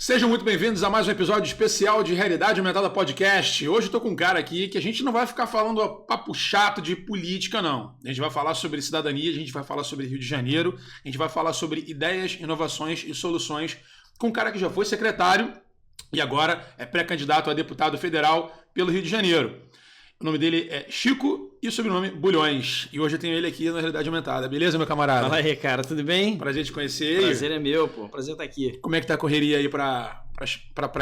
Sejam muito bem-vindos a mais um episódio especial de Realidade Aumentada Podcast. Hoje eu tô com um cara aqui que a gente não vai ficar falando papo chato de política, não. A gente vai falar sobre cidadania, a gente vai falar sobre Rio de Janeiro, a gente vai falar sobre ideias, inovações e soluções com um cara que já foi secretário e agora é pré-candidato a deputado federal pelo Rio de Janeiro. O nome dele é Chico e o sobrenome Bulhões. E hoje eu tenho ele aqui na Realidade Aumentada. Beleza, meu camarada? Fala aí, cara. Tudo bem? Prazer te conhecer. Prazer é meu, pô. Prazer estar aqui. Como é que tá a correria aí pra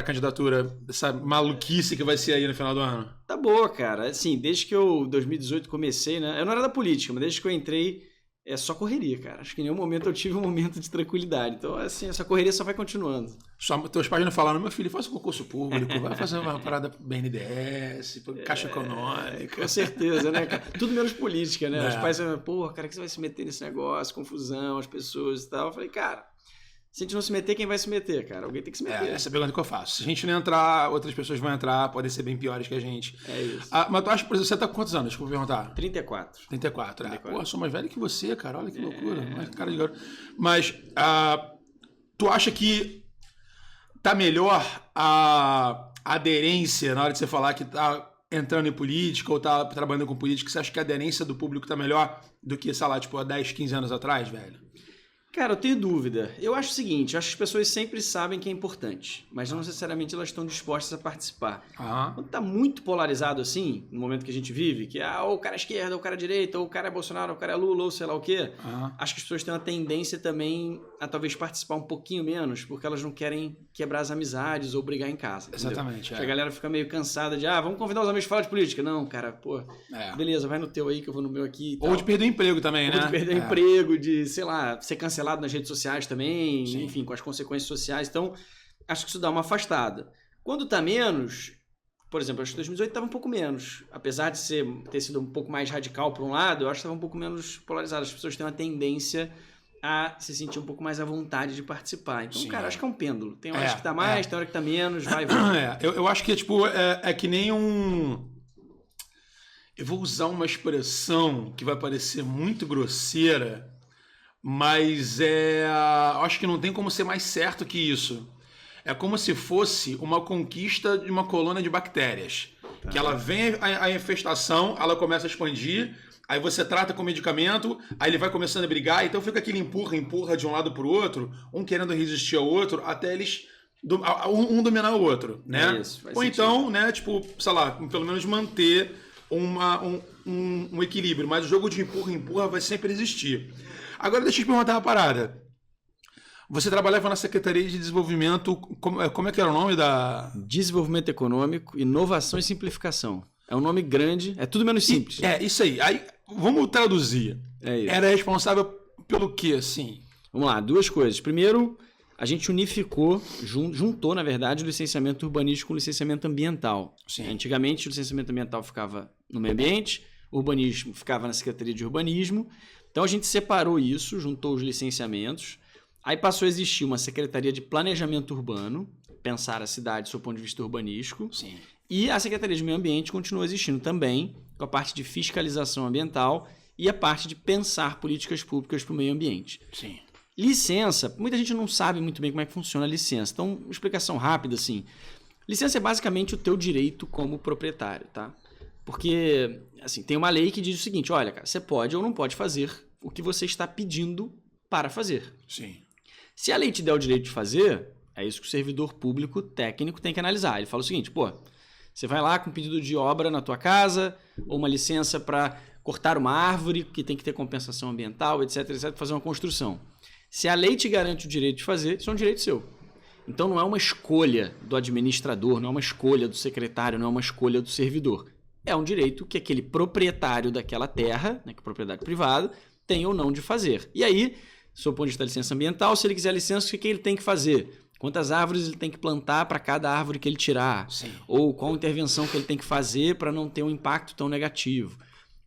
candidatura, dessa maluquice que vai ser aí no final do ano? Tá boa, cara. Assim, desde que eu, em 2018, comecei, né? Eu não era da política, mas desde que eu entrei, é só correria, cara. Acho que em nenhum momento eu tive um momento de tranquilidade. Então, assim, essa correria só vai continuando. Teus pais não falaram, meu filho, faça um concurso público, vai fazer uma parada BNDES, Caixa Econômica. Com certeza, né, cara? Tudo menos política, né? Os pais falam, pô, cara, que você vai se meter nesse negócio, confusão, as pessoas e tal. Eu falei, cara, se a gente não se meter, quem vai se meter, cara? Alguém tem que se meter. Essa é a pergunta que eu faço. Se a gente não entrar, outras pessoas vão entrar, podem ser bem piores que a gente. É isso. Mas tu acha, por exemplo, você tá com quantos anos? Desculpa perguntar. 34. 34. Pô, eu sou mais velho que você, cara. Olha que loucura. Mais cara de garoto. Mas tu acha que tá melhor a aderência na hora de você falar que tá entrando em política ou tá trabalhando com política? Você acha que a aderência do público tá melhor do que, sei lá, tipo, há 10, 15 anos atrás, velho? Cara, eu tenho dúvida. Eu acho o seguinte, eu acho que as pessoas sempre sabem que é importante, mas não necessariamente elas estão dispostas a participar. Quando tá muito polarizado assim, no momento que a gente vive, que ou o cara é esquerda, ou o cara é direita, ou o cara é Bolsonaro, ou o cara é Lula, ou sei lá o quê, acho que as pessoas têm uma tendência também a talvez participar um pouquinho menos, porque elas não querem quebrar as amizades ou brigar em casa. Exatamente. A galera fica meio cansada de, vamos convidar os amigos para falar de política. Não, cara, pô, beleza, vai no teu aí que eu vou no meu aqui e tal. Ou de perder o emprego também, né? Ou de perder o emprego, de, sei lá, ser cancelado nas redes sociais também, Sim. Enfim, com as consequências sociais. Então, acho que isso dá uma afastada. Quando tá menos, por exemplo, acho que 2018 estava um pouco menos. Apesar de ter sido um pouco mais radical por um lado, eu acho que estava um pouco menos polarizado. As pessoas têm uma tendência a se sentir um pouco mais à vontade de participar. Então, Sim, cara, acho que é um pêndulo. Tem horas que tá mais, tem hora que tá menos, vai e vai. Eu acho que é que nem um... Eu vou usar uma expressão que vai parecer muito grosseira, mas acho que não tem como ser mais certo que isso. É como se fosse uma conquista de uma colônia de bactérias. Que ela vem a infestação, ela começa a expandir, aí você trata com medicamento, aí ele vai começando a brigar, então fica aquele empurra de um lado para o outro, um querendo resistir ao outro, até eles um dominar o outro, né? Isso, ou então, né, tipo, sei lá, pelo menos manter um equilíbrio, mas o jogo de empurra vai sempre existir. Agora deixa eu te perguntar uma parada. Você trabalhava na Secretaria de Desenvolvimento, como é que era o nome da... Desenvolvimento Econômico, Inovação e Simplificação. É um nome grande, é tudo menos simples. Isso aí. Aí, vamos traduzir. É isso. Era responsável pelo quê, assim? Vamos lá, duas coisas. Primeiro, a gente unificou, juntou, na verdade, o licenciamento urbanístico com o licenciamento ambiental. Sim. Antigamente, o licenciamento ambiental ficava no meio ambiente, o urbanismo ficava na Secretaria de Urbanismo. Então, a gente separou isso, juntou os licenciamentos. Aí passou a existir uma Secretaria de Planejamento Urbano, pensar a cidade do ponto de vista urbanístico. Sim. E a Secretaria de Meio Ambiente continua existindo também, com a parte de fiscalização ambiental e a parte de pensar políticas públicas para o meio ambiente. Sim. Licença, muita gente não sabe muito bem como é que funciona a licença. Então, uma explicação rápida, assim. Licença é basicamente o teu direito como proprietário, tá? Porque, assim, tem uma lei que diz o seguinte, olha, cara, você pode ou não pode fazer o que você está pedindo para fazer. Sim. Se a lei te der o direito de fazer, é isso que o servidor público técnico tem que analisar. Ele fala o seguinte, você vai lá com um pedido de obra na tua casa, ou uma licença para cortar uma árvore, que tem que ter compensação ambiental, etc, para fazer uma construção. Se a lei te garante o direito de fazer, isso é um direito seu. Então não é uma escolha do administrador, não é uma escolha do secretário, não é uma escolha do servidor. É um direito que aquele proprietário daquela terra, né, que é propriedade privada, tem ou não de fazer. E aí, sob o ponto de vista da licença ambiental, se ele quiser licença, o que ele tem que fazer? Quantas árvores ele tem que plantar para cada árvore que ele tirar? Sim. Ou qual intervenção que ele tem que fazer para não ter um impacto tão negativo?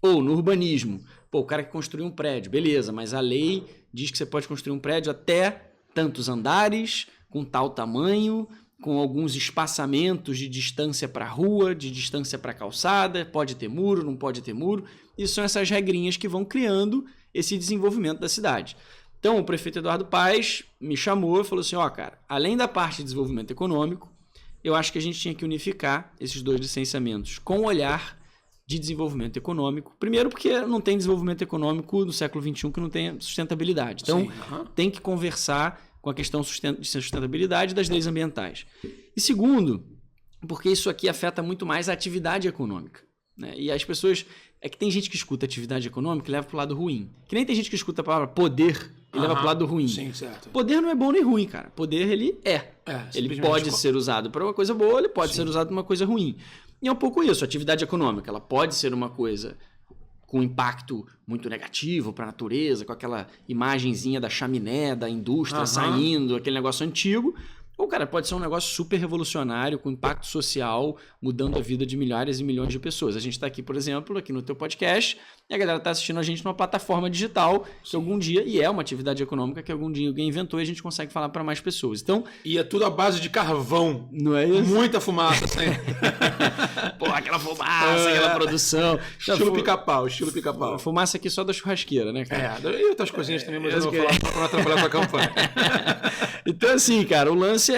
Ou no urbanismo, o cara que construiu um prédio, beleza, mas a lei diz que você pode construir um prédio até tantos andares, com tal tamanho, com alguns espaçamentos de distância para a rua, de distância para a calçada, pode ter muro, não pode ter muro. Isso são essas regrinhas que vão criando esse desenvolvimento da cidade. Então, o prefeito Eduardo Paes me chamou e falou assim, cara, além da parte de desenvolvimento econômico, eu acho que a gente tinha que unificar esses 2 licenciamentos com o olhar de desenvolvimento econômico. Primeiro porque não tem desenvolvimento econômico no século XXI que não tenha sustentabilidade. Então, tem que conversar com a questão de sustentabilidade das leis ambientais. E segundo, porque isso aqui afeta muito mais a atividade econômica. Né? E as pessoas... É que tem gente que escuta atividade econômica e leva para o lado ruim. Que nem tem gente que escuta a palavra poder e leva para o lado ruim. Sim, certo. Poder não é bom nem ruim, cara. Poder, ele ele pode ser usado para uma coisa boa, ele pode ser usado para uma coisa ruim. E é um pouco isso. A atividade econômica, ela pode ser uma coisa com impacto muito negativo para a natureza, com aquela imagenzinha da chaminé, da indústria saindo, aquele negócio antigo. Ou, cara, pode ser um negócio super revolucionário, com impacto social, mudando a vida de milhares e milhões de pessoas. A gente está aqui, por exemplo, aqui no teu podcast, e a galera está assistindo a gente numa plataforma digital que algum dia, e é uma atividade econômica que algum dia alguém inventou e a gente consegue falar para mais pessoas. Então, e é tudo à base de carvão. Não é isso? Muita fumaça, assim. Pô, aquela fumaça, aquela produção. Estilo pica-pau, estilo pica-pau. Fumaça aqui só da churrasqueira, né, cara? E outras coisinhas também, mas eu não vou falar para não atrapalhar a tua campanha. Então, assim, cara, o lance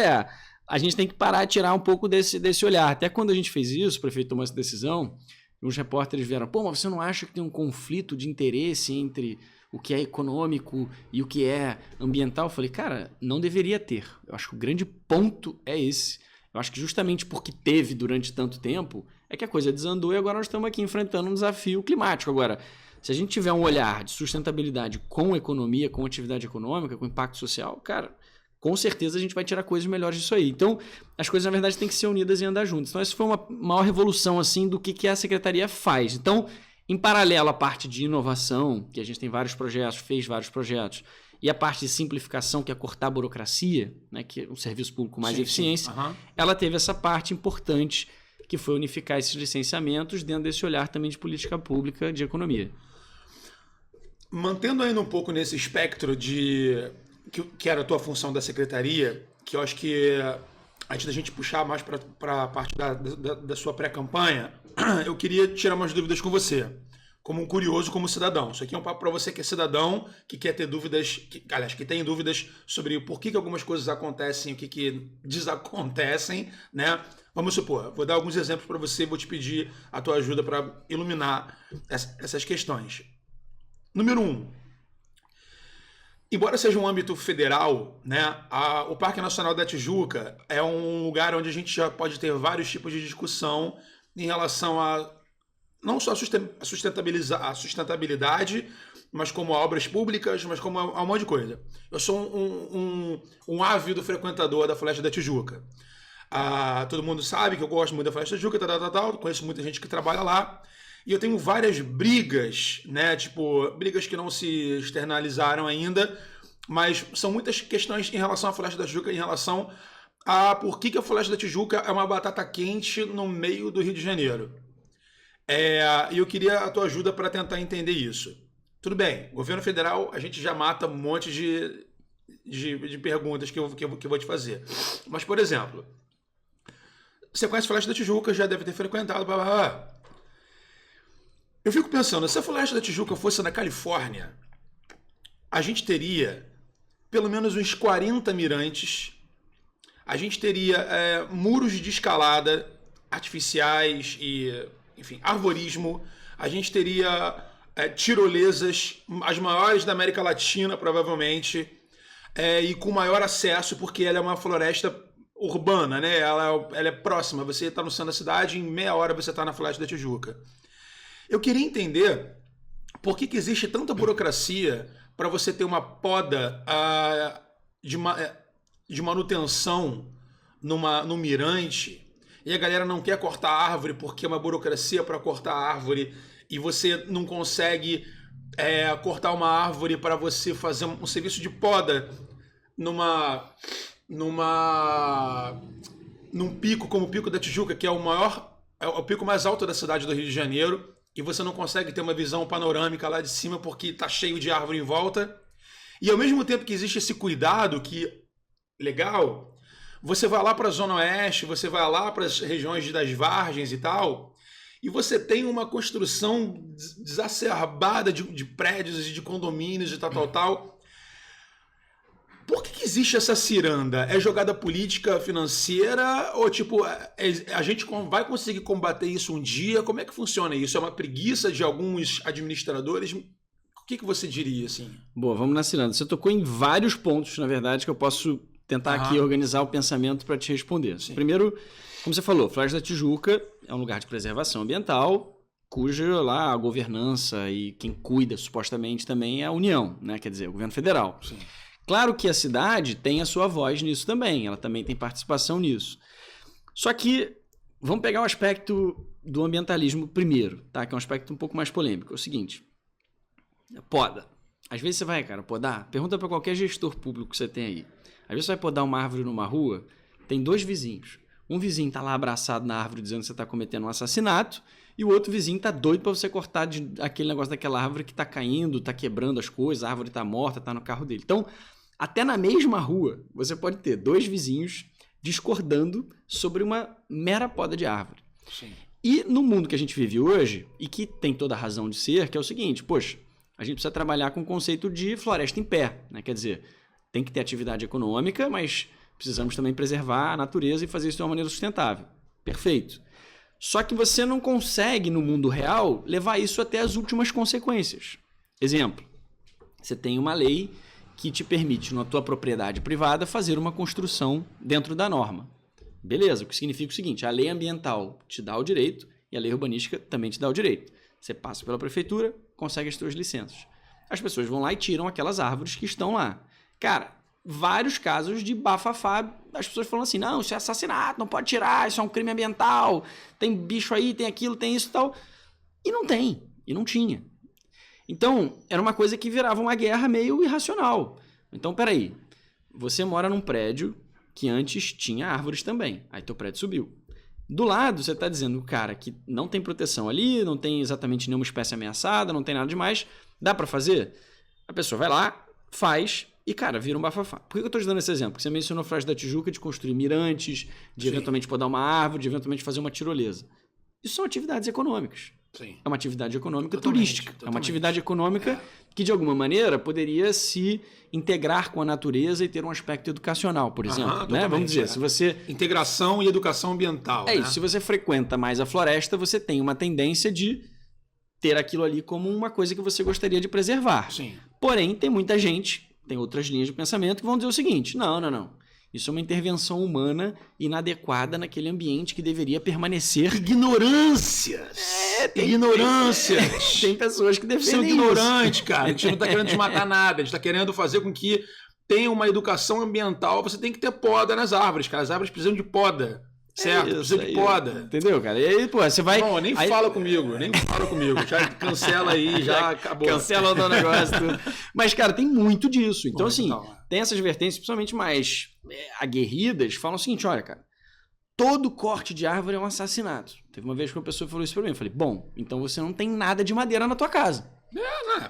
a gente tem que parar de tirar um pouco desse olhar. Até quando a gente fez isso, o prefeito tomou essa decisão, uns repórteres vieram, mas você não acha que tem um conflito de interesse entre o que é econômico e o que é ambiental? Eu falei, cara, não deveria ter. Eu acho que o grande ponto é esse. Eu acho que justamente porque teve durante tanto tempo, é que a coisa desandou e agora nós estamos aqui enfrentando um desafio climático. Agora, se a gente tiver um olhar de sustentabilidade com economia, com atividade econômica, com impacto social, cara, com certeza a gente vai tirar coisas melhores disso aí. Então, as coisas, na verdade, têm que ser unidas e andar juntas. Então, essa foi uma maior revolução assim, do que a Secretaria faz. Então, em paralelo à parte de inovação, que a gente tem vários projetos, fez vários projetos, e a parte de simplificação, que é cortar a burocracia, né, que é um serviço público com mais eficiência, ela teve essa parte importante, que foi unificar esses licenciamentos dentro desse olhar também de política pública de economia. Mantendo ainda um pouco nesse espectro que era a tua função da secretaria, que eu acho que antes da gente puxar mais para a parte da sua pré-campanha, eu queria tirar umas dúvidas com você, como um curioso, como cidadão. Isso aqui é um papo para você que é cidadão, que quer ter dúvidas, que tem dúvidas sobre por que algumas coisas acontecem, o que desacontecem, né? Vamos supor, vou dar alguns exemplos para você, vou te pedir a tua ajuda para iluminar essas questões. Número 1. Embora seja um âmbito federal, né, o Parque Nacional da Tijuca é um lugar onde a gente já pode ter vários tipos de discussão em relação a não só a sustentabilidade, mas como a obras públicas, mas como a um monte de coisa. Eu sou um ávido frequentador da Floresta da Tijuca. Todo mundo sabe que eu gosto muito da Floresta da Tijuca, conheço muita gente que trabalha lá. E eu tenho várias brigas, né? Tipo, brigas que não se externalizaram ainda, mas são muitas questões em relação à Floresta da Tijuca, em relação a por que a Floresta da Tijuca é uma batata quente no meio do Rio de Janeiro. E eu queria a tua ajuda para tentar entender isso. Tudo bem, governo federal, a gente já mata um monte de perguntas que eu vou te fazer. Mas, por exemplo, você conhece a Floresta da Tijuca, já deve ter frequentado, blá, blá, blá. Eu fico pensando, se a Floresta da Tijuca fosse na Califórnia, a gente teria pelo menos uns 40 mirantes, a gente teria muros de escalada artificiais e, enfim, arvorismo, a gente teria tirolesas, as maiores da América Latina, provavelmente, e com maior acesso, porque ela é uma floresta urbana, né? Ela é próxima, você está no centro da cidade, em meia hora você está na Floresta da Tijuca. Eu queria entender por que existe tanta burocracia para você ter uma poda de manutenção num mirante e a galera não quer cortar a árvore porque é uma burocracia para cortar a árvore e você não consegue cortar uma árvore para você fazer um serviço de poda num pico como o Pico da Tijuca, que é o pico mais alto da cidade do Rio de Janeiro, e você não consegue ter uma visão panorâmica lá de cima porque está cheio de árvore em volta. E ao mesmo tempo que existe esse cuidado, que legal, você vai lá para a Zona Oeste, você vai lá para as regiões das Vargens e tal, e você tem uma construção exacerbada de prédios e de condomínios e tal. Por que existe essa ciranda? É jogada política financeira ou, tipo, a gente vai conseguir combater isso um dia? Como é que funciona isso? É uma preguiça de alguns administradores? O que você diria, assim? Boa, vamos na ciranda. Você tocou em vários pontos, na verdade, que eu posso tentar aqui organizar o pensamento para te responder. Sim. Primeiro, como você falou, Floresta da Tijuca é um lugar de preservação ambiental, cuja lá a governança e quem cuida supostamente também é a União, né? Quer dizer, o governo federal. Sim. Claro que a cidade tem a sua voz nisso também, ela também tem participação nisso. Só que vamos pegar o aspecto do ambientalismo primeiro, tá? Que é um aspecto um pouco mais polêmico. É o seguinte, poda. Às vezes você vai, cara, podar, pergunta para qualquer gestor público que você tem aí. Às vezes você vai podar uma árvore numa rua, tem 2 vizinhos. Um vizinho tá lá abraçado na árvore dizendo que você tá cometendo um assassinato, e o outro vizinho tá doido para você cortar aquele negócio daquela árvore que tá caindo, tá quebrando as coisas, a árvore tá morta, tá no carro dele. Então, até na mesma rua, você pode ter 2 vizinhos discordando sobre uma mera poda de árvore. Sim. E no mundo que a gente vive hoje, e que tem toda a razão de ser, que é o seguinte, poxa, a gente precisa trabalhar com o conceito de floresta em pé, né? Quer dizer, tem que ter atividade econômica, mas precisamos também preservar a natureza e fazer isso de uma maneira sustentável. Perfeito. Só que você não consegue, no mundo real, levar isso até as últimas consequências. Exemplo, você tem uma lei que te permite, na tua propriedade privada, fazer uma construção dentro da norma. Beleza, o que significa o seguinte, a lei ambiental te dá o direito e a lei urbanística também te dá o direito. Você passa pela prefeitura, consegue as suas licenças. As pessoas vão lá e tiram aquelas árvores que estão lá. Cara, vários casos de bafafá, as pessoas falam assim, não, isso é assassinato, não pode tirar, isso é um crime ambiental, tem bicho aí, tem aquilo, tem isso e tal. E não tem, e não tinha. Então, era uma coisa que virava uma guerra meio irracional. Então, peraí, você mora num prédio que antes tinha árvores também, aí teu prédio subiu. Do lado, você está dizendo, cara, que não tem proteção ali, não tem exatamente nenhuma espécie ameaçada, não tem nada demais, dá para fazer? A pessoa vai lá, faz e, cara, vira um bafafá. Por que eu estou te dando esse exemplo? Porque você mencionou a Floresta da Tijuca de construir mirantes, de eventualmente podar uma árvore, de eventualmente fazer uma tirolesa. Isso são atividades econômicas. Sim. É uma atividade econômica turística. É uma atividade econômica que, de alguma maneira, poderia se integrar com a natureza e ter um aspecto educacional, por exemplo. Né? Vamos dizer, se você... Integração e educação ambiental. É isso. Se você frequenta mais a floresta, você tem uma tendência de ter aquilo ali como uma coisa que você gostaria de preservar. Sim. Porém, tem muita gente, tem outras linhas de pensamento que vão dizer o seguinte, não. Isso é uma intervenção humana inadequada naquele ambiente que deveria permanecer... Ignorâncias! Ignorâncias! Tem pessoas que defendem são ignorantes, cara. A gente não está querendo desmatar nada. A gente está querendo fazer com que tenha uma educação ambiental. Você tem que ter poda nas árvores, cara. As árvores precisam de poda. Certo? Precisam de poda. Entendeu, cara? E aí, pô, você vai... Não, nem fala comigo. Já cancela aí, já acabou. Cancela o negócio. Mas, cara, tem muito disso. Então, assim, tem essas vertentes, principalmente mais aguerridas, falam o seguinte, olha, cara, todo corte de árvore é um assassinato. Teve uma vez que uma pessoa falou isso pra mim. Eu falei, bom, então você não tem nada de madeira na tua casa.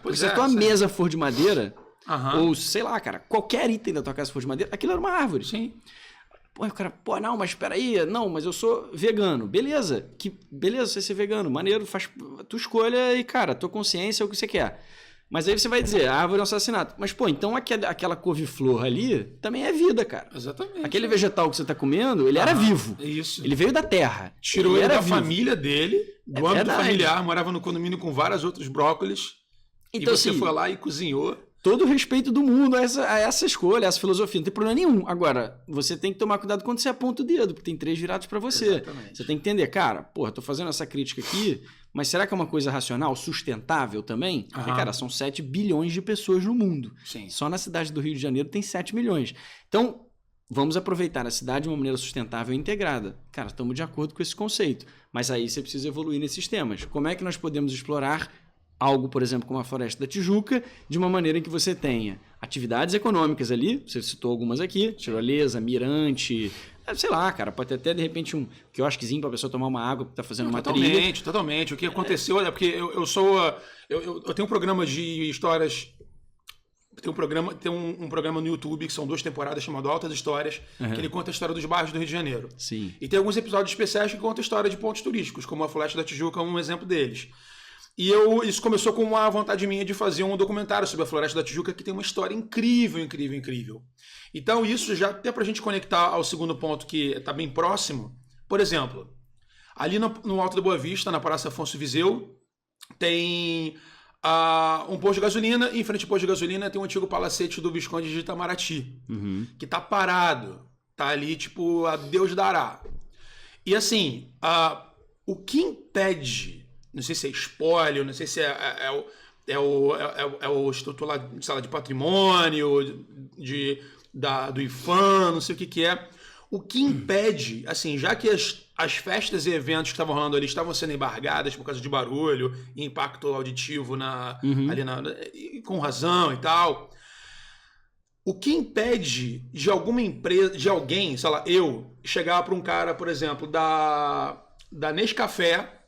Porque se a tua mesa for de madeira, ou sei lá, cara, qualquer item da tua casa for de madeira, aquilo era uma árvore. Sim. Pô, o cara, não, mas peraí, não, mas eu sou vegano. Beleza, beleza você ser vegano, maneiro, faz tua escolha e, cara, tua consciência é o que você quer. Mas aí você vai dizer, a árvore é um assassinato. Mas, pô, então aquela couve-flor ali também é vida, cara. Exatamente. Aquele vegetal que você tá comendo, ele era vivo. Isso. Ele veio da terra. Tirou ele da família dele, do âmbito familiar, morava no condomínio com vários outros brócolis. Então, e você foi lá e cozinhou. Todo o respeito do mundo a essa escolha, a essa filosofia, não tem problema nenhum. Agora, você tem que tomar cuidado quando você aponta o dedo, porque tem 3 virados para você. Exatamente. Você tem que entender, cara, porra, tô fazendo essa crítica aqui, mas será que é uma coisa racional, sustentável também? Porque, cara, são 7 bilhões de pessoas no mundo. Sim. Só na cidade do Rio de Janeiro tem 7 milhões. Então, vamos aproveitar a cidade de uma maneira sustentável e integrada. Cara, estamos de acordo com esse conceito. Mas aí você precisa evoluir nesses temas. Como é que nós podemos explorar algo, por exemplo, como a Floresta da Tijuca, de uma maneira em que você tenha atividades econômicas ali, você citou algumas aqui, tirolesa, mirante, sei lá, cara, pode ter até de repente um quiosquezinho para a pessoa tomar uma água que tá fazendo uma trilha. Totalmente. O que aconteceu, olha, porque eu tenho um programa de histórias, tem um programa no YouTube que são 2 temporadas chamado Altas Histórias, que ele conta a história dos bairros do Rio de Janeiro. Sim. E tem alguns episódios especiais que contam a história de pontos turísticos, como a Floresta da Tijuca é um exemplo deles. E isso começou com uma vontade minha de fazer um documentário sobre a Floresta da Tijuca, que tem uma história incrível, incrível, incrível. Então, isso já até pra gente conectar ao segundo ponto, que está bem próximo. Por exemplo, ali no Alto da Boa Vista, na Praça Afonso Viseu, tem um posto de gasolina, e em frente ao posto de gasolina tem um antigo palacete do Visconde de Itamaraty, que tá parado. Tá ali, tipo, a Deus dará. E assim, o que impede, não sei se é espólio, não sei se é o Instituto lá, sei lá, de Patrimônio, do IFAM, não sei o que é. O que impede, assim, já que as festas e eventos que estavam rolando ali estavam sendo embargadas por causa de barulho e impacto auditivo com razão e tal, o que impede de alguma empresa, de alguém, sei lá, eu, chegar para um cara, por exemplo, da Nescafé,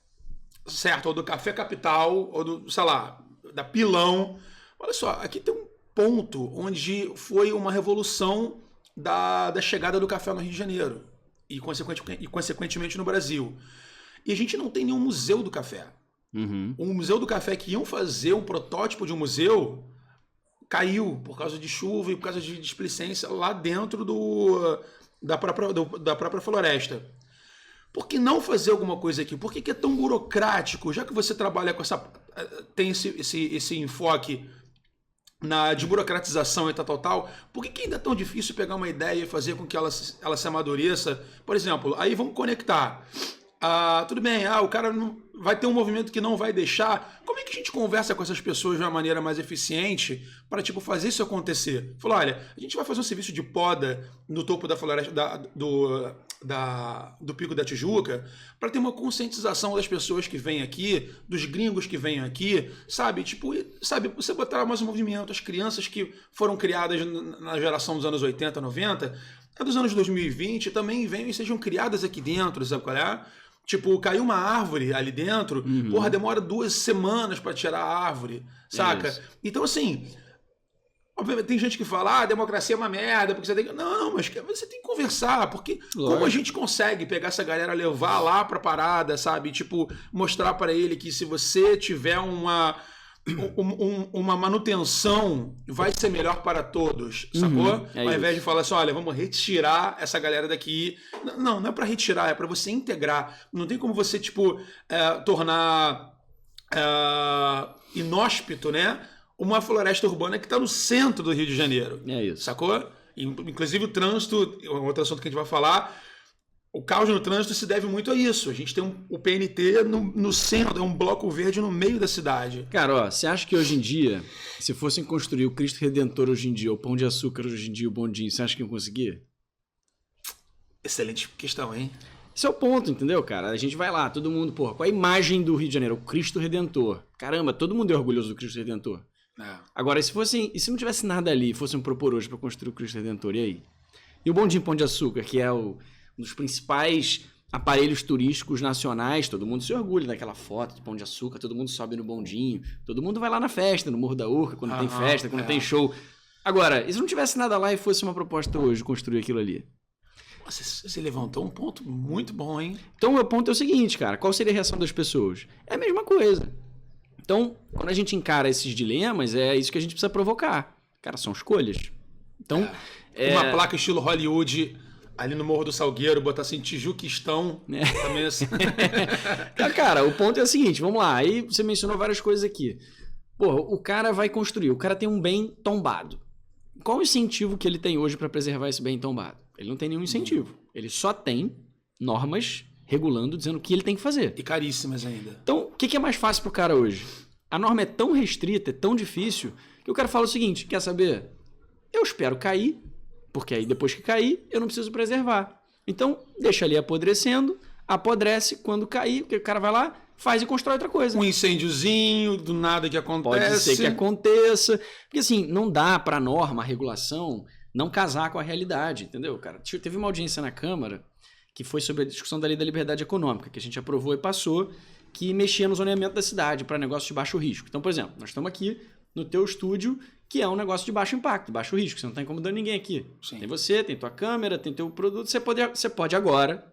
certo? Ou do Café Capital, ou do, sei lá, da Pilão. Olha só, aqui tem um ponto onde foi uma revolução da chegada do café no Rio de Janeiro e consequentemente no Brasil. E a gente não tem nenhum museu do café. Um museu do café que iam fazer um protótipo de um museu caiu por causa de chuva e por causa de displicência lá dentro da própria floresta. Por que não fazer alguma coisa aqui? Por que é tão burocrático? Já que você trabalha com tem esse enfoque de burocratização e tal, por que ainda é tão difícil pegar uma ideia e fazer com que ela se amadureça? Por exemplo, aí vamos conectar. Tudo bem, o cara vai ter um movimento que não vai deixar. Como é que a gente conversa com essas pessoas de uma maneira mais eficiente para tipo, fazer isso acontecer? Falou, olha, a gente vai fazer um serviço de poda no topo da floresta do Pico da Tijuca para ter uma conscientização das pessoas que vêm aqui, dos gringos que vêm aqui, sabe? Tipo, você botar mais um movimento, as crianças que foram criadas na geração dos anos 80, 90, dos anos 2020 também venham e sejam criadas aqui dentro, sabe qual é? Tipo, caiu uma árvore ali dentro, porra, demora 2 semanas pra tirar a árvore, saca? Então, assim, obviamente tem gente que fala, a democracia é uma merda, porque você tem que... Não, mas você tem que conversar, porque como a gente consegue pegar essa galera, levar lá pra parada, sabe? Tipo, mostrar pra ele que se você tiver uma manutenção vai ser melhor para todos, sacou? Ao invés de falar assim, olha, vamos retirar essa galera daqui. Não é para retirar, é para você integrar. Não tem como você, tipo, tornar inóspito, né? Uma floresta urbana que está no centro do Rio de Janeiro. É isso. Sacou? Inclusive o trânsito, outro assunto que a gente vai falar, o caos no trânsito se deve muito a isso. A gente tem o PNT no centro, é um bloco verde no meio da cidade. Cara, você acha que hoje em dia, se fossem construir o Cristo Redentor hoje em dia, o Pão de Açúcar hoje em dia, o Bondinho, você acha que iam conseguir? Excelente questão, hein? Esse é o ponto, entendeu, cara? A gente vai lá, todo mundo, porra, com a imagem do Rio de Janeiro, o Cristo Redentor. Caramba, todo mundo é orgulhoso do Cristo Redentor. Agora, e se não tivesse nada ali, fossem propor hoje pra construir o Cristo Redentor, e aí? E o Bondinho Pão de Açúcar, que é um dos principais aparelhos turísticos nacionais, todo mundo se orgulha daquela foto de Pão de Açúcar, todo mundo sobe no bondinho, todo mundo vai lá na festa, no Morro da Urca, quando tem festa, quando tem show. Agora, e se não tivesse nada lá e fosse uma proposta hoje, construir aquilo ali? Você levantou um ponto muito bom, hein? Então, o meu ponto é o seguinte, cara, qual seria a reação das pessoas? É a mesma coisa. Então, quando a gente encara esses dilemas, é isso que a gente precisa provocar. Cara, são escolhas. Então, uma placa estilo Hollywood ali no Morro do Salgueiro, botar assim, Tijuquistão, também assim. Cara, o ponto é o seguinte, vamos lá, aí você mencionou várias coisas aqui. Porra, o cara vai construir, o cara tem um bem tombado. Qual o incentivo que ele tem hoje para preservar esse bem tombado? Ele não tem nenhum incentivo. Ele só tem normas regulando, dizendo o que ele tem que fazer. E caríssimas ainda. Então, o que é mais fácil pro cara hoje? A norma é tão restrita, é tão difícil, que o cara fala o seguinte, quer saber? Eu espero cair, porque aí depois que cair, eu não preciso preservar. Então, deixa ali apodrecendo, apodrece, quando cair, o cara vai lá, faz e constrói outra coisa. Um incêndiozinho, do nada que acontece. Pode ser que aconteça. Porque assim, não dá pra norma, a regulação, não casar com a realidade, entendeu, cara? Teve uma audiência na Câmara que foi sobre a discussão da Lei da Liberdade Econômica, que a gente aprovou e passou, que mexia no zoneamento da cidade para negócios de baixo risco. Então, por exemplo, nós estamos aqui no teu estúdio, que é um negócio de baixo impacto, baixo risco. Você não está incomodando ninguém aqui. Sim. Tem você, tem tua câmera, tem teu produto. Você pode agora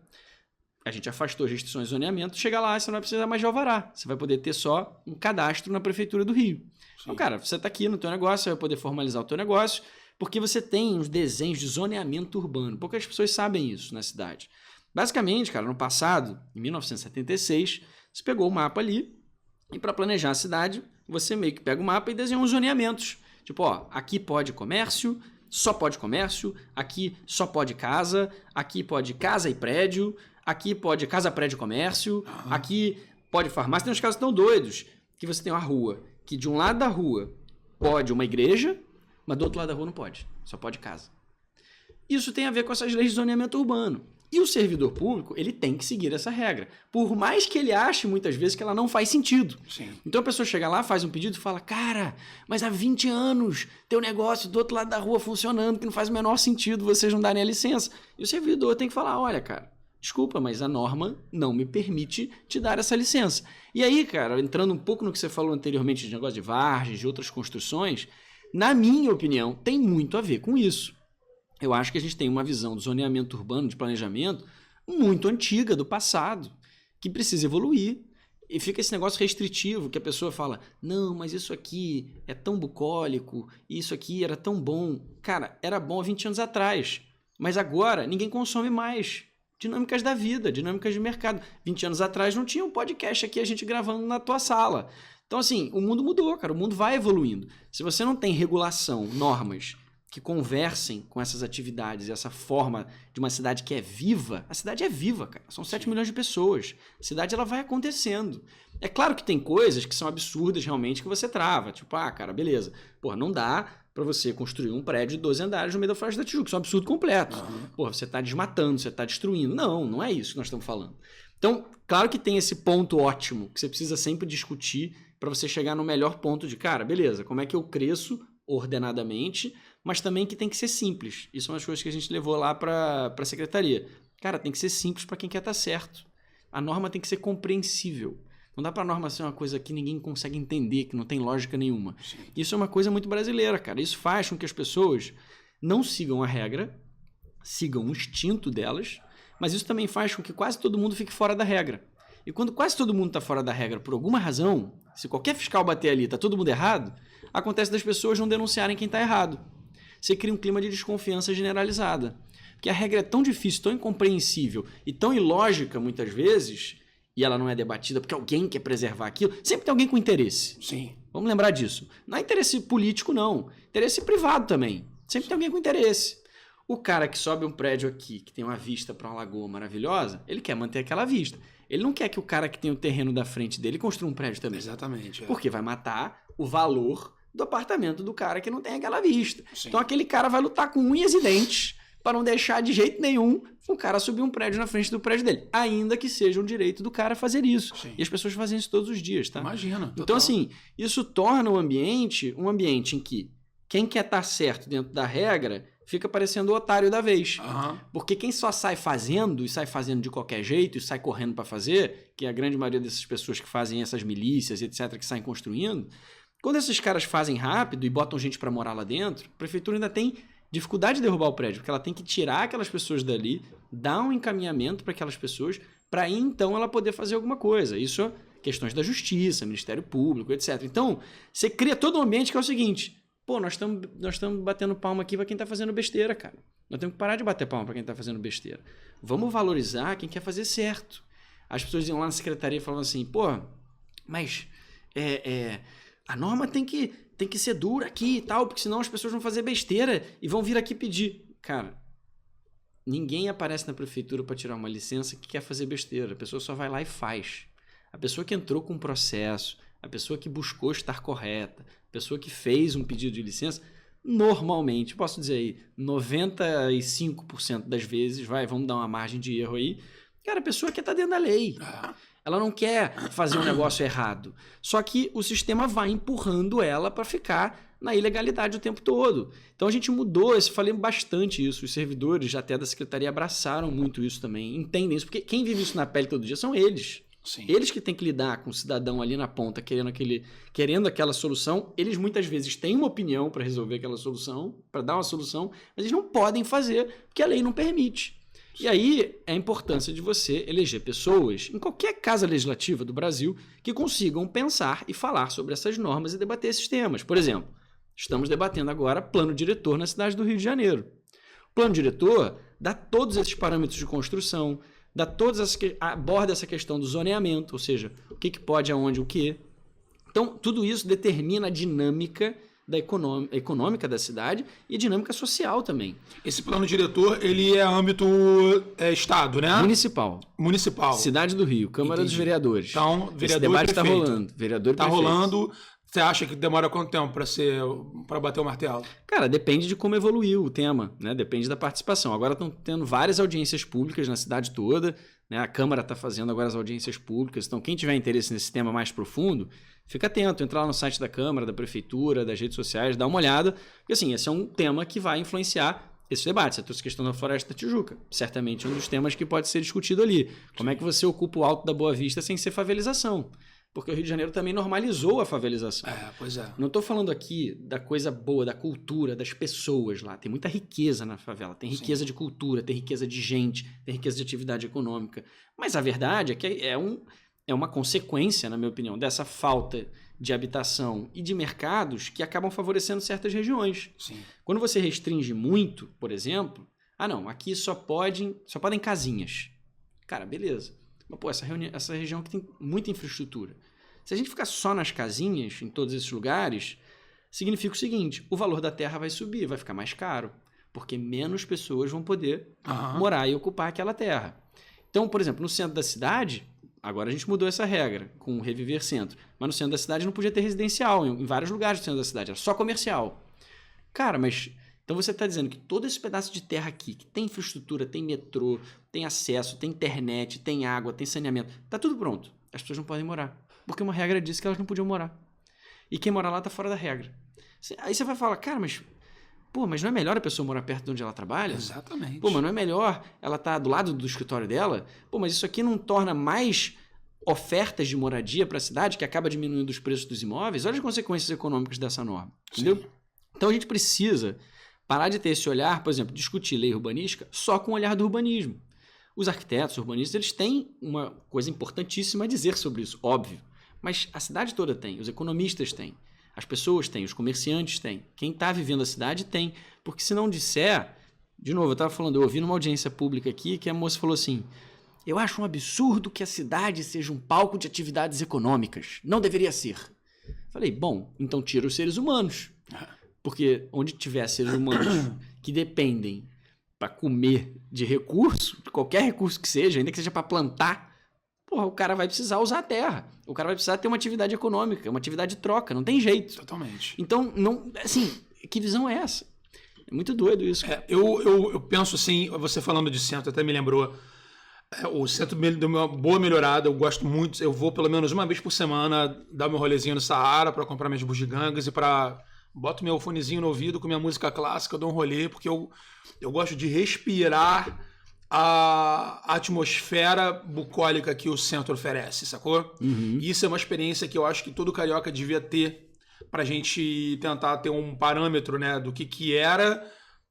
a gente afastou as restrições de zoneamento, chega lá, você não vai precisar mais de alvará. Você vai poder ter só um cadastro na Prefeitura do Rio. Então, cara, você está aqui no teu negócio, você vai poder formalizar o teu negócio, porque você tem os desenhos de zoneamento urbano. Poucas pessoas sabem isso na cidade. Basicamente, cara, no passado, em 1976, você pegou o mapa ali e para planejar a cidade, você meio que pega o mapa e desenha uns zoneamentos. Tipo, ó, aqui pode comércio, só pode comércio, aqui só pode casa, aqui pode casa e prédio, aqui pode casa, prédio, comércio, aqui pode farmácia. Tem uns casos tão doidos que você tem uma rua que de um lado da rua pode uma igreja, mas do outro lado da rua não pode, só pode casa. Isso tem a ver com essas leis de zoneamento urbano. E o servidor público, ele tem que seguir essa regra. Por mais que ele ache, muitas vezes, que ela não faz sentido. Sim. Então a pessoa chega lá, faz um pedido e fala, cara, mas há 20 anos tem um negócio do outro lado da rua funcionando que não faz o menor sentido vocês não darem a licença. E o servidor tem que falar, olha, cara, desculpa, mas a norma não me permite te dar essa licença. E aí, cara, entrando um pouco no que você falou anteriormente de negócio de vargens, de outras construções, na minha opinião, tem muito a ver com isso. Eu acho que a gente tem uma visão do zoneamento urbano, de planejamento, muito antiga, do passado, que precisa evoluir. E fica esse negócio restritivo, que a pessoa fala, não, mas isso aqui é tão bucólico, isso aqui era tão bom. Cara, era bom há 20 anos atrás, mas agora ninguém consome mais. Dinâmicas da vida, dinâmicas de mercado. 20 anos atrás não tinha um podcast aqui, a gente gravando na tua sala. Então, assim, o mundo mudou, cara, o mundo vai evoluindo. Se você não tem regulação, normas que conversem com essas atividades e essa forma de uma cidade que é viva, a cidade é viva, cara. São 7 milhões de pessoas. A cidade, ela vai acontecendo. É claro que tem coisas que são absurdas realmente que você trava. Tipo, cara, beleza. Pô, não dá para você construir um prédio de 12 andares no meio da Floresta da Tijuca. Isso é um absurdo completo. Pô, você tá desmatando, você tá destruindo. Não, não é isso que nós estamos falando. Então, claro que tem esse ponto ótimo que você precisa sempre discutir para você chegar no melhor ponto de, cara, beleza, como é que eu cresço ordenadamente, mas também que tem que ser simples. Isso são as coisas que a gente levou lá para a secretaria. Cara, tem que ser simples para quem quer estar certo. A norma tem que ser compreensível. Não dá para a norma ser uma coisa que ninguém consegue entender, que não tem lógica nenhuma. Sim. Isso é uma coisa muito brasileira, cara. Isso faz com que as pessoas não sigam a regra, sigam o instinto delas, mas isso também faz com que quase todo mundo fique fora da regra. E quando quase todo mundo está fora da regra por alguma razão, se qualquer fiscal bater ali, está todo mundo errado, acontece das pessoas não denunciarem quem está errado. Você cria um clima de desconfiança generalizada. Porque a regra é tão difícil, tão incompreensível e tão ilógica muitas vezes, e ela não é debatida porque alguém quer preservar aquilo, sempre tem alguém com interesse. Sim. Vamos lembrar disso. Não é interesse político, não. Interesse privado também. Sempre tem alguém com interesse. O cara que sobe um prédio aqui, que tem uma vista para uma lagoa maravilhosa, ele quer manter aquela vista. Ele não quer que o cara que tem o terreno da frente dele construa um prédio também. Exatamente. Porque vai matar o valor do apartamento do cara que não tem aquela vista. Sim. Então aquele cara vai lutar com unhas e dentes para não deixar de jeito nenhum o cara subir um prédio na frente do prédio dele. Ainda que seja um direito do cara fazer isso. Sim. E as pessoas fazem isso todos os dias, tá? Imagina. Total. Então assim, isso torna o ambiente um ambiente em que quem quer estar certo dentro da regra fica parecendo o otário da vez. Porque quem só sai fazendo, e sai fazendo de qualquer jeito, e sai correndo para fazer, que é a grande maioria dessas pessoas que fazem essas milícias, etc., que saem construindo, quando esses caras fazem rápido e botam gente para morar lá dentro, a prefeitura ainda tem dificuldade de derrubar o prédio, porque ela tem que tirar aquelas pessoas dali, dar um encaminhamento para aquelas pessoas, para aí então ela poder fazer alguma coisa. Isso é questões da justiça, Ministério Público, etc. Então, você cria todo um ambiente que é o seguinte: pô, nós estamos batendo palma aqui para quem está fazendo besteira, cara. Nós temos que parar de bater palma para quem está fazendo besteira. Vamos valorizar quem quer fazer certo. As pessoas iam lá na secretaria e falavam assim, pô, mas a norma tem que ser dura aqui e tal, porque senão as pessoas vão fazer besteira e vão vir aqui pedir. Cara, ninguém aparece na prefeitura para tirar uma licença que quer fazer besteira. A pessoa só vai lá e faz. A pessoa que entrou com um processo, a pessoa que buscou estar correta, a pessoa que fez um pedido de licença, normalmente, posso dizer aí, 95% das vezes, vamos dar uma margem de erro aí, cara, a pessoa quer estar dentro da lei. Ela não quer fazer um negócio errado. Só que o sistema vai empurrando ela para ficar na ilegalidade o tempo todo. Então a gente mudou, falei bastante isso, os servidores até da secretaria abraçaram muito isso também, entendem isso, porque quem vive isso na pele todo dia são eles. Sim. Eles que têm que lidar com o cidadão ali na ponta, querendo aquela solução. Eles muitas vezes têm uma opinião para resolver aquela solução, para dar uma solução, mas eles não podem fazer, porque a lei não permite. E aí é a importância de você eleger pessoas em qualquer casa legislativa do Brasil que consigam pensar e falar sobre essas normas e debater esses temas. Por exemplo, estamos debatendo agora plano diretor na cidade do Rio de Janeiro. O plano diretor dá todos esses parâmetros de construção, aborda essa questão do zoneamento, ou seja, o que pode, aonde, o que. Então, tudo isso determina a dinâmica econômica da cidade e dinâmica social também. Esse plano diretor, ele é âmbito estado, né? Municipal. Cidade do Rio, Câmara dos Vereadores. Então, vereador esse debate está rolando. Vereador e tá prefeito. rolando. Você acha que demora quanto tempo para bater o martelo? Cara, depende de como evoluiu o tema, né? Depende da participação. Agora estão tendo várias audiências públicas na cidade toda, né? A Câmara está fazendo agora as audiências públicas. Então, quem tiver interesse nesse tema mais profundo, fica atento, entra lá no site da Câmara, da Prefeitura, das redes sociais, dá uma olhada. Porque assim, esse é um tema que vai influenciar esse debate. Você trouxe a questão da Floresta da Tijuca. Certamente um dos temas que pode ser discutido ali. Como é que você ocupa o Alto da Boa Vista sem ser favelização? Porque o Rio de Janeiro também normalizou a favelização. Pois é. Não estou falando aqui da coisa boa, da cultura, das pessoas lá. Tem muita riqueza na favela. Tem riqueza de cultura, tem riqueza de gente, tem riqueza de atividade econômica. Mas a verdade é que é uma consequência, na minha opinião, dessa falta de habitação e de mercados que acabam favorecendo certas regiões. Sim. Quando você restringe muito, por exemplo, aqui só podem casinhas. Cara, beleza. Mas, pô, essa região aqui tem muita infraestrutura. Se a gente ficar só nas casinhas, em todos esses lugares, significa o seguinte, o valor da terra vai subir, vai ficar mais caro, porque menos pessoas vão poder morar e ocupar aquela terra. Então, por exemplo, no centro da cidade, agora a gente mudou essa regra, com o Reviver Centro, mas no centro da cidade não podia ter residencial, em vários lugares do centro da cidade, era só comercial. Cara, mas... Então você está dizendo que todo esse pedaço de terra aqui, que tem infraestrutura, tem metrô, tem acesso, tem internet, tem água, tem saneamento, tá tudo pronto. As pessoas não podem morar. Porque uma regra disse que elas não podiam morar. E quem mora lá tá fora da regra. Aí você vai falar, cara, mas não é melhor a pessoa morar perto de onde ela trabalha? Exatamente. Mas não é melhor ela estar do lado do escritório dela? Mas isso aqui não torna mais ofertas de moradia para a cidade, que acaba diminuindo os preços dos imóveis? Olha as consequências econômicas dessa norma. Entendeu? Sim. Então a gente precisa parar de ter esse olhar, por exemplo, discutir lei urbanística só com o olhar do urbanismo. Os arquitetos, urbanistas, eles têm uma coisa importantíssima a dizer sobre isso, óbvio. Mas a cidade toda tem, os economistas têm, as pessoas têm, os comerciantes têm, quem está vivendo a cidade tem. Porque se não disser... De novo, eu ouvi numa audiência pública aqui que a moça falou assim, eu acho um absurdo que a cidade seja um palco de atividades econômicas. Não deveria ser. Falei, bom, então tira os seres humanos. Porque onde tiver seres humanos que dependem para comer de recurso, de qualquer recurso que seja, ainda que seja para plantar, o cara vai precisar usar a terra. O cara vai precisar ter uma atividade econômica, uma atividade de troca, não tem jeito. Totalmente. Então, que visão é essa? É muito doido isso. Eu penso assim, você falando de centro, até me lembrou, o centro deu uma boa melhorada, eu gosto muito, eu vou pelo menos uma vez por semana dar meu rolezinho no Saara para comprar minhas bugigangas e boto meu fonezinho no ouvido com minha música clássica, dou um rolê, porque eu gosto de respirar a atmosfera bucólica que o centro oferece, sacou? Uhum. E isso é uma experiência que eu acho que todo carioca devia ter pra gente tentar ter um parâmetro, né, do que era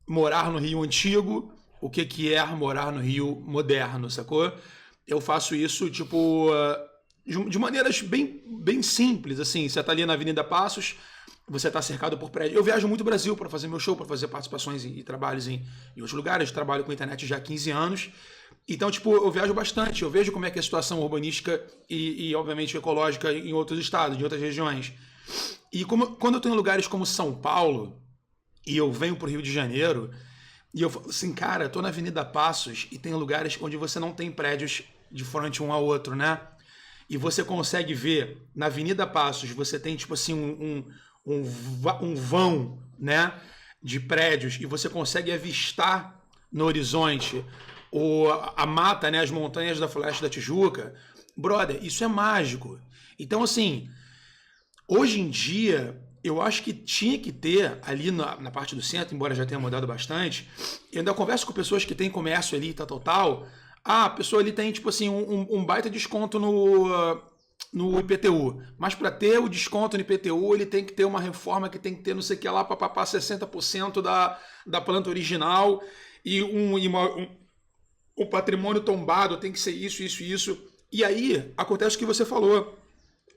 morar no Rio antigo, o que é morar no Rio moderno, sacou? Eu faço isso, de maneiras bem simples, assim, você tá ali na Avenida Passos, você está cercado por prédios. Eu viajo muito o Brasil para fazer meu show, para fazer participações e trabalhos em outros lugares. Eu trabalho com internet já há 15 anos. Então, eu viajo bastante. Eu vejo como é que é a situação urbanística e obviamente, ecológica em outros estados, em outras regiões. E quando eu estou em lugares como São Paulo e eu venho para o Rio de Janeiro e eu falo assim, cara, estou na Avenida Passos e tem lugares onde você não tem prédios de frente um ao outro, né? E você consegue ver, na Avenida Passos, você tem, um vão, né, de prédios e você consegue avistar no horizonte a mata, né, as montanhas da Floresta da Tijuca. Brother, isso é mágico. Então, assim, hoje em dia, eu acho que tinha que ter ali na parte do centro, embora já tenha mudado bastante, eu ainda converso com pessoas que têm comércio ali, tal. A pessoa ali tem, um baita desconto no IPTU, mas para ter o desconto no IPTU ele tem que ter uma reforma que tem que ter não sei o que lá, 60% da planta original e o patrimônio tombado tem que ser isso, isso e isso. E aí acontece o que você falou.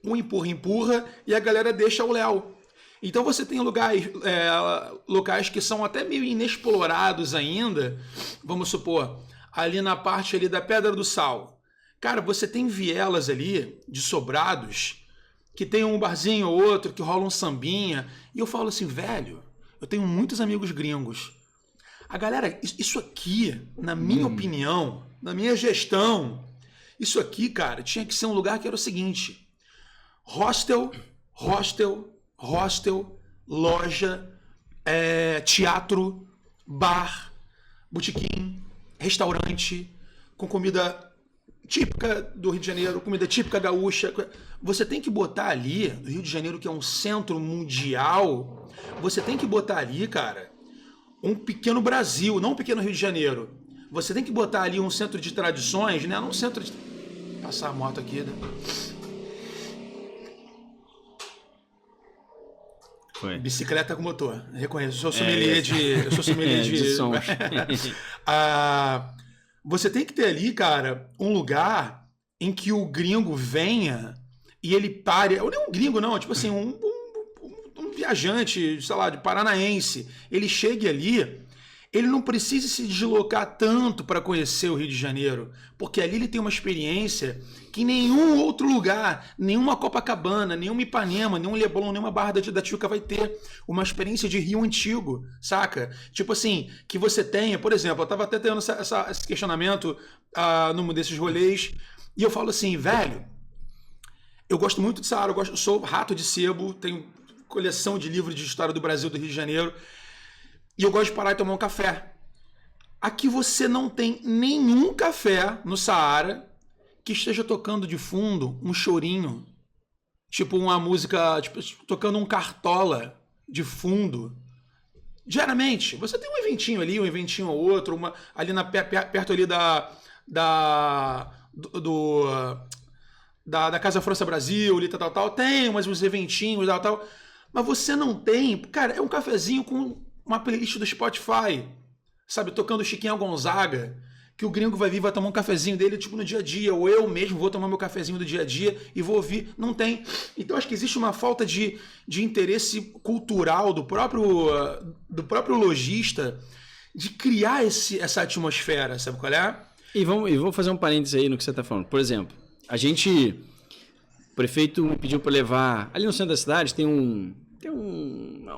Um empurra e a galera deixa o léu. Então você tem locais que são até meio inexplorados ainda. Vamos supor, ali na parte ali da Pedra do Sal. Cara, você tem vielas ali de sobrados que tem um barzinho ou outro que rola um sambinha. E eu falo assim, velho, eu tenho muitos amigos gringos. A galera, isso aqui, na minha opinião, na minha gestão, isso aqui, cara, tinha que ser um lugar que era o seguinte: hostel, loja, teatro, bar, botequim, restaurante, com comida típica do Rio de Janeiro, comida típica gaúcha. Você tem que botar ali, no Rio de Janeiro, que é um centro mundial, você tem que botar ali, cara, um pequeno Brasil, não um pequeno Rio de Janeiro. Você tem que botar ali um centro de tradições, né? Não um centro de... Passar a moto aqui, né? Foi. Bicicleta com motor. Reconheço. Eu sou sommelier de sons. Você tem que ter ali, cara, um lugar em que o gringo venha e ele pare. Ou nem um gringo, não. Tipo assim, um viajante, sei lá, de paranaense. Ele chegue ali, ele não precisa se deslocar tanto para conhecer o Rio de Janeiro. Porque ali ele tem uma experiência que nenhum outro lugar, nenhuma Copacabana, nenhuma Ipanema, nenhum Leblon, nenhuma Barra da Tijuca vai ter. Uma experiência de Rio antigo, saca? Tipo assim, que você tenha, por exemplo, eu tava até tendo esse questionamento num desses rolês, e eu falo assim, velho, eu gosto muito de Saara, eu sou rato de sebo, tenho coleção de livros de história do Brasil, do Rio de Janeiro, e eu gosto de parar e tomar um café. Aqui você não tem nenhum café no Saara que esteja tocando de fundo um chorinho, tipo uma música, tipo, tocando um Cartola de fundo. Geralmente, você tem um eventinho ali, um eventinho ou outro, ali perto ali da Casa França Brasil, ali, tal, tem uns eventinhos, tal. Mas você não tem, cara, é um cafezinho com uma playlist do Spotify, sabe, tocando Chiquinha Gonzaga, que o gringo vai vir, vai tomar um cafezinho dele, tipo, no dia a dia, ou eu mesmo vou tomar meu cafezinho do dia a dia e vou ouvir. Não tem. Então, acho que existe uma falta de interesse cultural do próprio lojista de criar essa atmosfera, sabe qual é? E vamos fazer um parênteses aí no que você está falando. Por exemplo, o prefeito me pediu para levar, ali no centro da cidade tem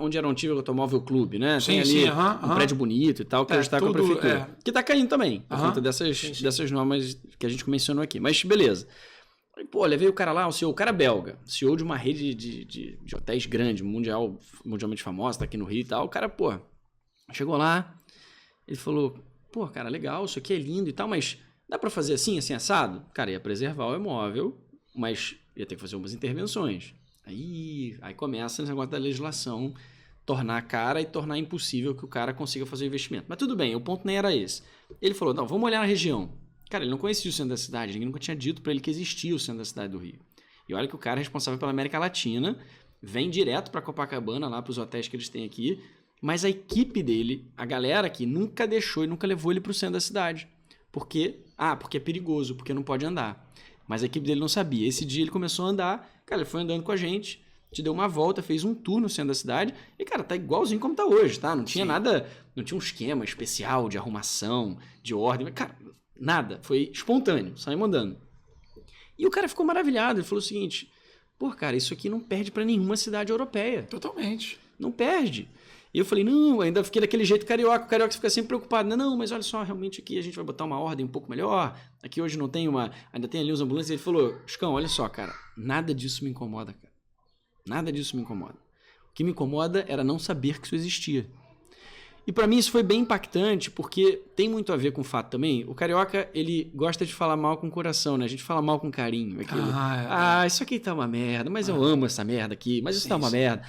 onde era um antigo automóvel clube, né? Tem ali um prédio bonito e tal, que hoje está com a prefeitura. Que está caindo também, por conta dessas normas que a gente mencionou aqui. Mas beleza. Pô, levei o cara lá, o cara belga, CEO de uma rede de hotéis grande, mundialmente famosa, tá aqui no Rio e tal. O cara, pô, chegou lá, ele falou, pô, cara, legal, isso aqui é lindo e tal, mas dá para fazer assim, assado? Cara, ia preservar o imóvel, mas ia ter que fazer umas intervenções. Aí começa esse negócio da legislação tornar cara e tornar impossível que o cara consiga fazer o investimento. Mas tudo bem, o ponto nem era esse. Ele falou, não, vamos olhar na região. Cara, ele não conhecia o centro da cidade, ninguém nunca tinha dito para ele que existia o centro da cidade do Rio. E olha que o cara é responsável pela América Latina, vem direto para Copacabana, lá para os hotéis que eles têm aqui, mas a equipe dele, a galera aqui, nunca deixou e nunca levou ele para o centro da cidade. Por quê? Porque é perigoso, porque não pode andar. Mas a equipe dele não sabia. Esse dia ele começou a andar, cara, ele foi andando com a gente, te deu uma volta, fez um tour no centro da cidade e, cara, tá igualzinho como tá hoje, tá? Não tinha nada, não tinha um esquema especial de arrumação, de ordem, cara, nada. Foi espontâneo, saiu andando. E o cara ficou maravilhado, ele falou o seguinte, pô, cara, isso aqui não perde pra nenhuma cidade europeia. Totalmente. Não perde. E eu falei, não, ainda fiquei daquele jeito carioca. O carioca fica sempre preocupado. Não, mas olha só, realmente aqui a gente vai botar uma ordem um pouco melhor. Aqui hoje não tem ainda tem ali os ambulâncias. Ele falou, Chicão, olha só, cara, nada disso me incomoda, cara. Nada disso me incomoda. O que me incomoda era não saber que isso existia. E pra mim isso foi bem impactante, porque tem muito a ver com o fato também. O carioca, ele gosta de falar mal com o coração, né? A gente fala mal com carinho. Isso aqui tá uma merda, mas eu amo essa merda aqui, mas isso tá uma merda.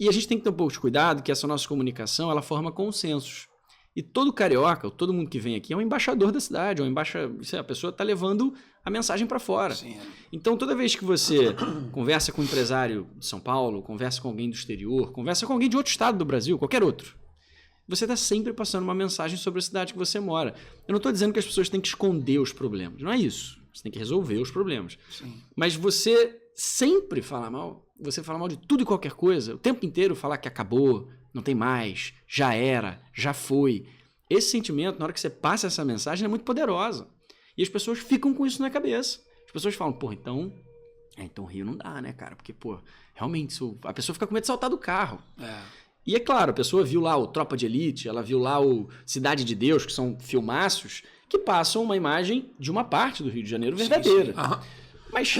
E a gente tem que ter um pouco de cuidado, que essa nossa comunicação, ela forma consensos. E todo carioca, todo mundo que vem aqui é um embaixador da cidade, a pessoa está levando a mensagem para fora. Sim. Então, toda vez que você conversa com um empresário de São Paulo, conversa com alguém do exterior, conversa com alguém de outro estado do Brasil, qualquer outro, você está sempre passando uma mensagem sobre a cidade que você mora. Eu não estou dizendo que as pessoas têm que esconder os problemas. Não é isso. Você tem que resolver os problemas. Sim. Mas você sempre fala mal. Você fala mal de tudo e qualquer coisa. O tempo inteiro falar que acabou, não tem mais, já era, já foi. Esse sentimento, na hora que você passa essa mensagem, é muito poderosa. E as pessoas ficam com isso na cabeça. As pessoas falam, pô, então Rio não dá, né, cara? Porque, pô, realmente, a pessoa fica com medo de saltar do carro. E é claro, a pessoa viu lá o Tropa de Elite, ela viu lá o Cidade de Deus, que são filmaços que passam uma imagem de uma parte do Rio de Janeiro verdadeira. Sim, sim. Uhum. Mas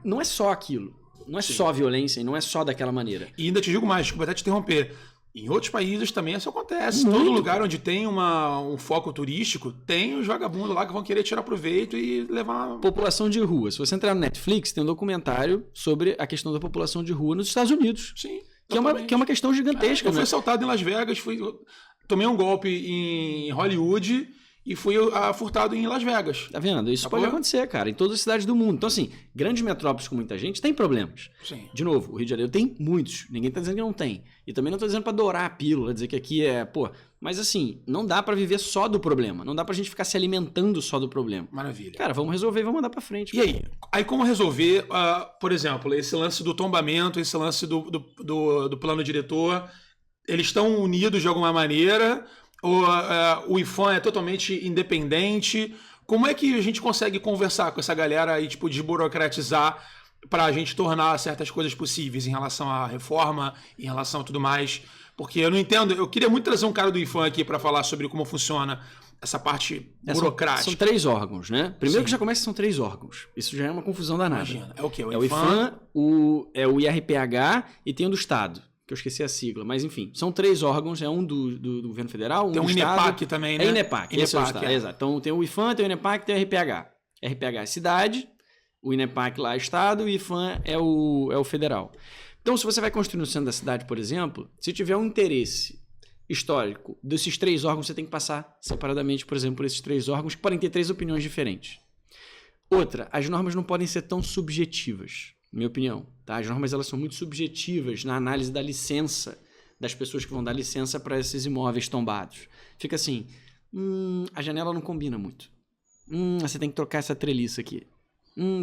não é só aquilo. Não é só violência e não é só daquela maneira. E ainda te digo mais, desculpa até te interromper. Em outros países também isso acontece. Muito. Todo lugar onde tem um foco turístico, tem os vagabundos lá que vão querer tirar proveito e levar... População de rua. Se você entrar no Netflix, tem um documentário sobre a questão da população de rua nos Estados Unidos. Sim. Que é uma questão gigantesca. Eu fui assaltado em Las Vegas, tomei um golpe em Hollywood e fui furtado em Las Vegas. Tá vendo? Isso pode acontecer, cara, em todas as cidades do mundo. Então, assim, grandes metrópoles com muita gente tem problemas. Sim. De novo, o Rio de Janeiro tem muitos. Ninguém tá dizendo que não tem. E também não tô dizendo pra adorar a pílula, dizer que aqui é, pô... Mas, assim, não dá pra viver só do problema. Não dá pra gente ficar se alimentando só do problema. Maravilha. Cara, vamos resolver e vamos mandar pra frente. E aí? Aí como resolver, por exemplo, esse lance do tombamento, esse lance do plano diretor, eles estão unidos de alguma maneira... o IPHAN é totalmente independente. Como é que a gente consegue conversar com essa galera e tipo, desburocratizar para a gente tornar certas coisas possíveis em relação à reforma, em relação a tudo mais? Porque eu não entendo. Eu queria muito trazer um cara do IPHAN aqui para falar sobre como funciona essa parte burocrática. São 3 órgãos, né? Primeiro Sim. que já começa, são 3 órgãos. Isso já é uma confusão danada. Imagina. É o quê? É o IPHAN, o IRPH e tem o do Estado. Que eu esqueci a sigla, mas enfim, são 3 órgãos, é um do governo federal, um tem do Estado. Tem o INEPAC também, né? É INEPAC, esse é o Estado, exato. Então tem o IPHAN, tem o INEPAC, tem o RPH. RPH é cidade, o INEPAC lá é Estado, o IPHAN é o federal. Então se você vai construir no centro da cidade, por exemplo, se tiver um interesse histórico desses 3 órgãos, você tem que passar separadamente, por exemplo, por esses 3 órgãos, que podem ter 3 opiniões diferentes. Outra, as normas não podem ser tão subjetivas. Minha opinião, tá? As normas elas são muito subjetivas na análise da licença das pessoas que vão dar licença para esses imóveis tombados. Fica assim, a janela não combina muito. Você tem que trocar essa treliça aqui.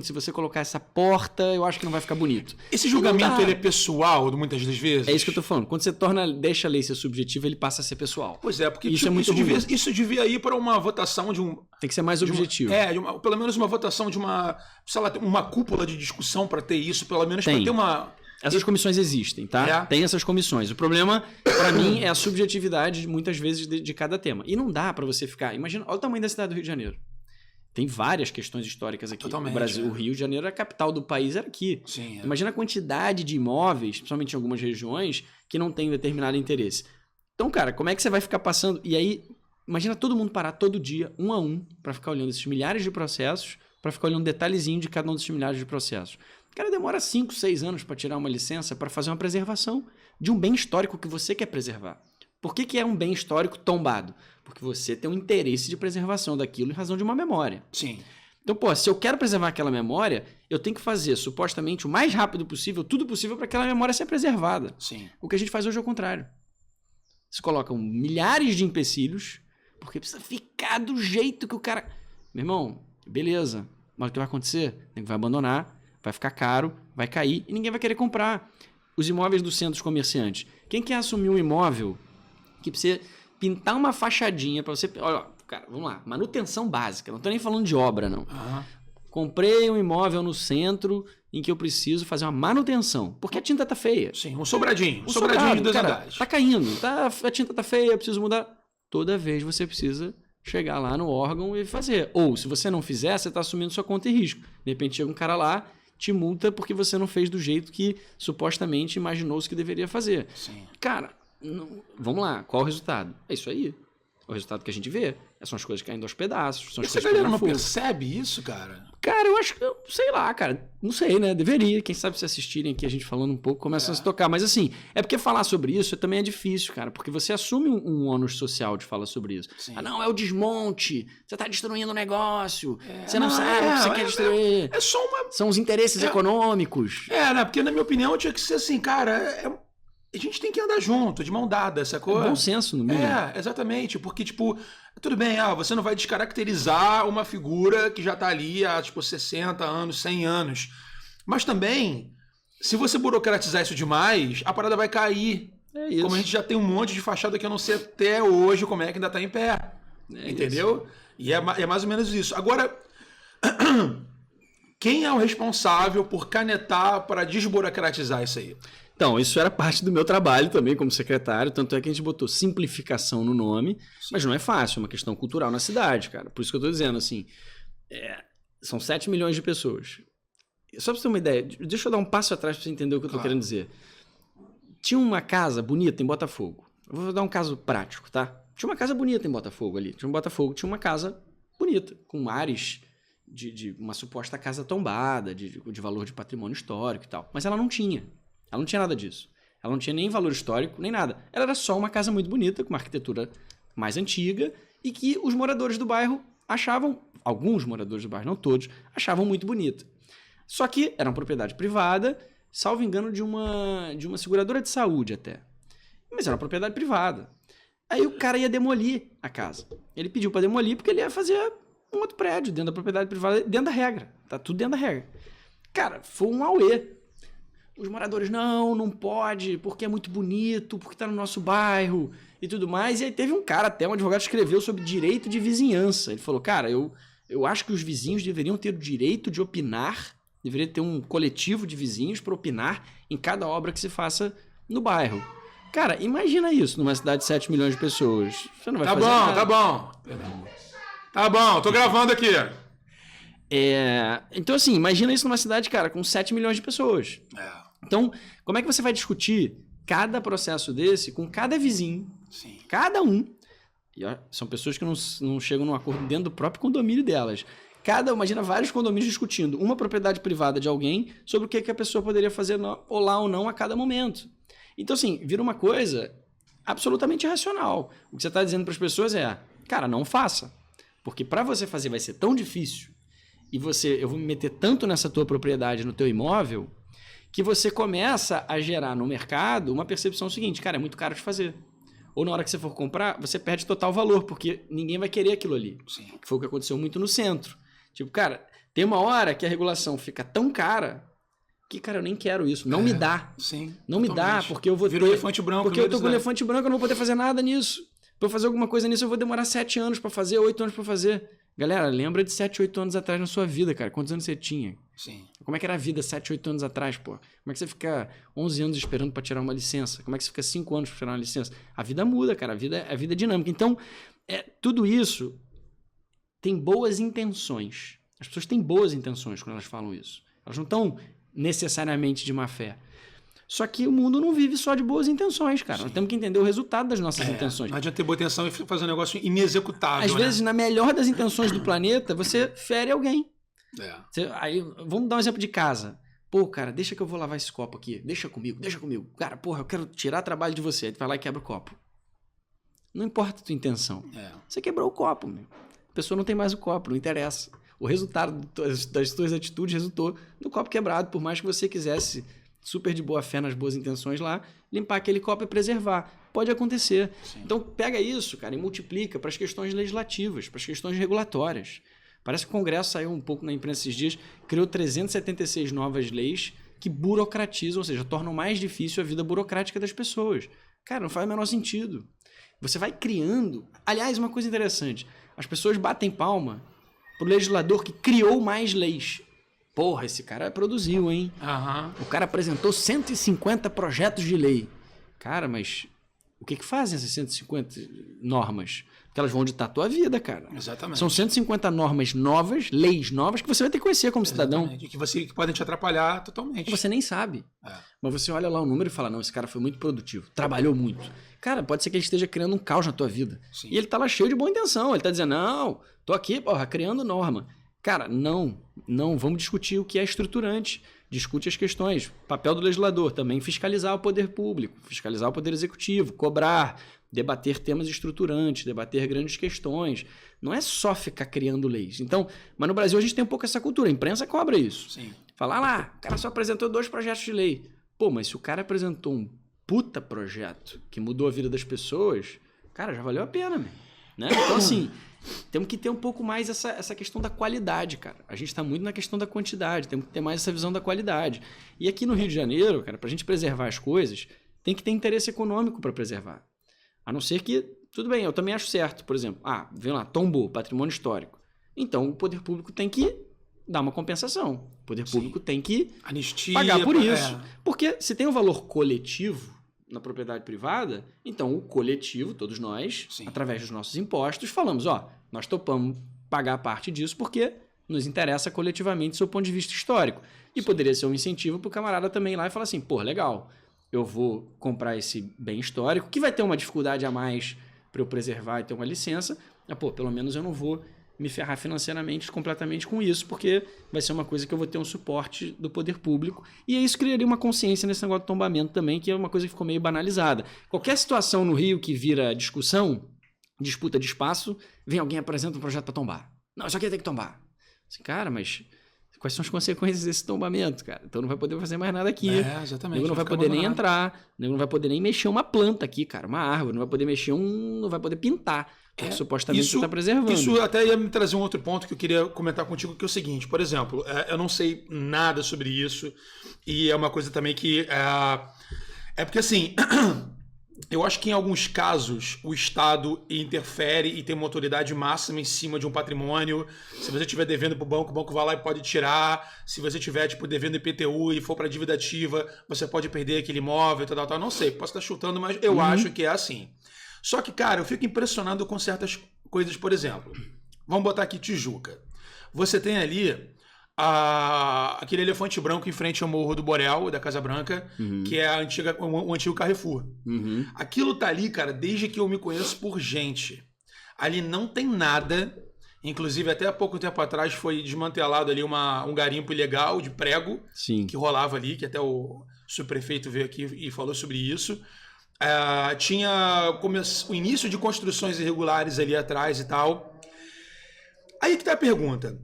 Se você colocar essa porta, eu acho que não vai ficar bonito. Esse julgamento ele é pessoal muitas das vezes? É isso que eu tô falando. Quando você deixa a lei ser subjetiva, ele passa a ser pessoal. Pois é, porque isso é muito ruim. Isso devia ir para uma votação de um... Tem que ser mais objetivo. Pelo menos uma votação de uma cúpula de discussão para ter isso, pelo menos para ter uma... Essas comissões existem, tá? Tem essas comissões. O problema, para mim, é a subjetividade, muitas vezes, de cada tema. E não dá para você ficar... Imagina, olha o tamanho da cidade do Rio de Janeiro. Tem várias questões históricas aqui. Totalmente, o Brasil, o Rio de Janeiro, a capital do país era aqui. Sim, Imagina a quantidade de imóveis, principalmente em algumas regiões, que não tem determinado interesse. Então, cara, como é que você vai ficar passando... E aí, imagina todo mundo parar todo dia, um a um, para ficar olhando esses milhares de processos, para ficar olhando um detalhezinho de cada um desses milhares de processos. O cara demora 5, 6 anos para tirar uma licença para fazer uma preservação de um bem histórico que você quer preservar. Por que é um bem histórico tombado? Porque você tem um interesse de preservação daquilo em razão de uma memória. Sim. Então, pô, se eu quero preservar aquela memória, eu tenho que fazer, supostamente, o mais rápido possível, tudo possível para aquela memória ser preservada. Sim. O que a gente faz hoje é o contrário. Você coloca milhares de empecilhos, porque precisa ficar do jeito que o cara... Meu irmão, beleza, mas o que vai acontecer? O nego vai abandonar, vai ficar caro, vai cair e ninguém vai querer comprar. Os imóveis dos centros comerciantes. Quem quer assumir um imóvel que precisa pintar uma fachadinha para você... Olha, cara, vamos lá. Manutenção básica. Não tô nem falando de obra, não. Comprei um imóvel no centro em que eu preciso fazer uma manutenção. Porque a tinta tá feia. Sim, um sobradinho. Um sobradinho de 2 cara, andares. tá caindo. A tinta tá feia, eu preciso mudar. Toda vez você precisa chegar lá no órgão e fazer. Ou, se você não fizer, você tá assumindo sua conta e risco. De repente chega um cara lá, te multa porque você não fez do jeito que supostamente imaginou-se que deveria fazer. Sim. Cara... Vamos lá, qual o resultado? É isso aí. O resultado que a gente vê. São as coisas caindo aos pedaços. São as Essa coisas galera não fogo. percebe isso, cara? Cara, eu acho que... Sei lá, cara. Não sei, né? Deveria. Quem sabe se assistirem aqui a gente falando um pouco, começa a se tocar. Mas assim, é porque falar sobre isso também é difícil, cara. Porque você assume um ônus social de falar sobre isso. Sim. Ah, não, é o desmonte. Você tá destruindo o negócio. Você não sabe o que você quer destruir. É só uma... São os interesses econômicos. Né? Porque na minha opinião tinha que ser assim, cara... a gente tem que andar junto, de mão dada, sacou? Bom senso, no mínimo. Exatamente, porque, tipo, tudo bem, você não vai descaracterizar uma figura que já tá ali há, tipo, 60 anos, 100 anos, mas também, se você burocratizar isso demais, a parada vai cair. É isso. Como a gente já tem um monte de fachada que eu não sei até hoje como é que ainda tá em pé, entendeu? Isso. E é mais ou menos isso. Agora, quem é o responsável por canetar para desburocratizar isso aí? Então, isso era parte do meu trabalho também como secretário, tanto é que a gente botou simplificação no nome, mas não é fácil, é uma questão cultural na cidade, cara. Por isso que eu tô dizendo, assim, são 7 milhões de pessoas. Só pra você ter uma ideia, deixa eu dar um passo atrás pra você entender o que eu tô querendo dizer. Tinha uma casa bonita em Botafogo. Eu vou dar um caso prático, tá? Tinha uma casa bonita em Botafogo ali. Tinha uma casa bonita, com ares de uma suposta casa tombada, de valor de patrimônio histórico e tal. Mas ela não tinha. Ela não tinha nada disso. Ela não tinha nem valor histórico, nem nada. Ela era só uma casa muito bonita, com uma arquitetura mais antiga, e que os moradores do bairro achavam, alguns moradores do bairro, não todos, achavam muito bonita. Só que era uma propriedade privada, salvo engano, de uma seguradora de saúde até. Mas era uma propriedade privada. Aí o cara ia demolir a casa. Ele pediu para demolir porque ele ia fazer um outro prédio dentro da propriedade privada, dentro da regra. Tá tudo dentro da regra. Cara, foi um auê. Os moradores, não pode, porque é muito bonito, porque tá no nosso bairro e tudo mais. E aí teve um cara, até um advogado, escreveu sobre direito de vizinhança. Ele falou, cara, eu acho que os vizinhos deveriam ter o direito de opinar, deveria ter um coletivo de vizinhos para opinar em cada obra que se faça no bairro. Cara, imagina isso numa cidade de 7 milhões de pessoas. Você não vai fazer nada. Tá bom, tô gravando aqui. Então, assim, imagina isso numa cidade, cara, com 7 milhões de pessoas. Então, como é que você vai discutir cada processo desse com cada vizinho? Sim. Cada um. E são pessoas que não chegam num acordo dentro do próprio condomínio delas. Imagina vários condomínios discutindo uma propriedade privada de alguém sobre o que a pessoa poderia fazer lá ou não a cada momento. Então, assim, vira uma coisa absolutamente irracional. O que você está dizendo para as pessoas é, cara, não faça. Porque para você fazer vai ser tão difícil e eu vou me meter tanto nessa tua propriedade, no teu imóvel, que você começa a gerar no mercado uma percepção seguinte, cara, é muito caro de fazer. Ou na hora que você for comprar, você perde total valor, porque ninguém vai querer aquilo ali. Sim. Que foi o que aconteceu muito no centro. Tipo, cara, tem uma hora que a regulação fica tão cara que, cara, eu nem quero isso. Não me dá. Sim. Não me dá, porque eu vou Vira elefante branco. Porque eu tô com elefante branco, eu não vou poder fazer nada nisso. Pra eu fazer alguma coisa nisso, eu vou demorar 7 anos pra fazer, 8 anos pra fazer. Galera, lembra de 7, 8 anos atrás na sua vida, cara. Quantos anos você tinha? Sim. Como é que era a vida 7, 8 anos atrás, pô? Como é que você fica 11 anos esperando pra tirar uma licença? Como é que você fica 5 anos pra tirar uma licença? A vida muda, cara. A vida é dinâmica. Então, tudo isso tem boas intenções. As pessoas têm boas intenções quando elas falam isso. Elas não estão necessariamente de má fé. Só que o mundo não vive só de boas intenções, cara. Sim. Nós temos que entender o resultado das nossas intenções. Não adianta ter boa intenção e fazer um negócio inexecutável. Às vezes, na melhor das intenções do planeta, você fere alguém. Aí, vamos dar um exemplo de casa. Pô, cara, deixa que eu vou lavar esse copo aqui. Deixa comigo. Cara, porra, eu quero tirar trabalho de você. Aí tu vai lá e quebra o copo. Não importa a tua intenção. Você quebrou o copo, meu. A pessoa não tem mais o copo, não interessa. O resultado das tuas atitudes resultou no copo quebrado, por mais que você quisesse, super de boa fé nas boas intenções lá, limpar aquele copo e preservar. Pode acontecer. Sim. Então pega isso, cara, e multiplica para as questões legislativas, para as questões regulatórias. Parece que o Congresso saiu um pouco na imprensa esses dias, criou 376 novas leis que burocratizam, ou seja, tornam mais difícil a vida burocrática das pessoas. Cara, não faz o menor sentido. Você vai criando... Aliás, uma coisa interessante, as pessoas batem palma pro legislador que criou mais leis. Porra, esse cara produziu, hein? O cara apresentou 150 projetos de lei. Cara, mas o que fazem essas 150 normas? Porque elas vão ditar a tua vida, cara. Exatamente. São 150 normas novas, leis novas, que você vai ter que conhecer como cidadão. Que podem te atrapalhar totalmente. Você nem sabe. Mas você olha lá o número e fala, não, esse cara foi muito produtivo, trabalhou muito. Cara, pode ser que ele esteja criando um caos na tua vida. Sim. E ele tá lá cheio de boa intenção. Ele tá dizendo, não, tô aqui, porra, criando norma. Cara, não, vamos discutir o que é estruturante. Discute as questões. Papel do legislador também, fiscalizar o poder público, fiscalizar o poder executivo, cobrar, debater temas estruturantes, debater grandes questões. Não é só ficar criando leis. Então, mas no Brasil a gente tem um pouco essa cultura. A imprensa cobra isso. Sim. Fala lá, o cara só apresentou 2 projetos de lei. Pô, mas se o cara apresentou puta projeto que mudou a vida das pessoas, cara, já valeu a pena, né? Então, assim, temos que ter um pouco mais essa questão da qualidade, cara. A gente está muito na questão da quantidade, temos que ter mais essa visão da qualidade. E aqui no Rio de Janeiro, cara, para a gente preservar as coisas, tem que ter interesse econômico para preservar. A não ser que, tudo bem, eu também acho certo, por exemplo, vem lá, tombou, patrimônio histórico. Então, o poder público tem que dar uma compensação. O poder público tem que pagar por isso. Porque se tem um valor coletivo na propriedade privada, então o coletivo, todos nós, através dos nossos impostos, falamos, nós topamos pagar parte disso porque nos interessa coletivamente do seu ponto de vista histórico. E poderia ser um incentivo para o camarada também ir lá e falar assim, pô, legal, eu vou comprar esse bem histórico, que vai ter uma dificuldade a mais para eu preservar e ter uma licença, mas, pô, pelo menos eu não vou me ferrar financeiramente completamente com isso, porque vai ser uma coisa que eu vou ter um suporte do poder público. E isso criaria uma consciência nesse negócio de tombamento também, que é uma coisa que ficou meio banalizada. Qualquer situação no Rio que vira discussão, disputa de espaço, vem alguém e apresenta um projeto para tombar. Não, isso aqui tem que tombar. Assim, cara, mas quais são as consequências desse tombamento, cara? Então não vai poder fazer mais nada aqui. Exatamente. Nego não vai poder nem entrar, nego não vai poder nem mexer uma planta aqui, cara, uma árvore, não vai poder mexer não vai poder pintar. Porque supostamente você está preservando. Isso até ia me trazer um outro ponto que eu queria comentar contigo, que é o seguinte, por exemplo, eu não sei nada sobre isso, e é uma coisa também que é porque assim, eu acho que em alguns casos o Estado interfere e tem uma autoridade máxima em cima de um patrimônio. Se você estiver devendo para o banco vai lá e pode tirar. Se você estiver devendo IPTU e for para dívida ativa, você pode perder aquele imóvel, tal. Não sei, posso estar chutando, mas eu acho que é assim. Só que, cara, eu fico impressionado com certas coisas, por exemplo. Vamos botar aqui Tijuca. Você tem ali aquele elefante branco em frente ao Morro do Borel, da Casa Branca, que é o antigo Carrefour. Aquilo tá ali, cara, desde que eu me conheço por gente. Ali não tem nada. Inclusive, até há pouco tempo atrás foi desmantelado ali um garimpo ilegal de prego que rolava ali, que até o subprefeito veio aqui e falou sobre isso. Tinha o início de construções irregulares ali atrás e tal. Aí que tá a pergunta.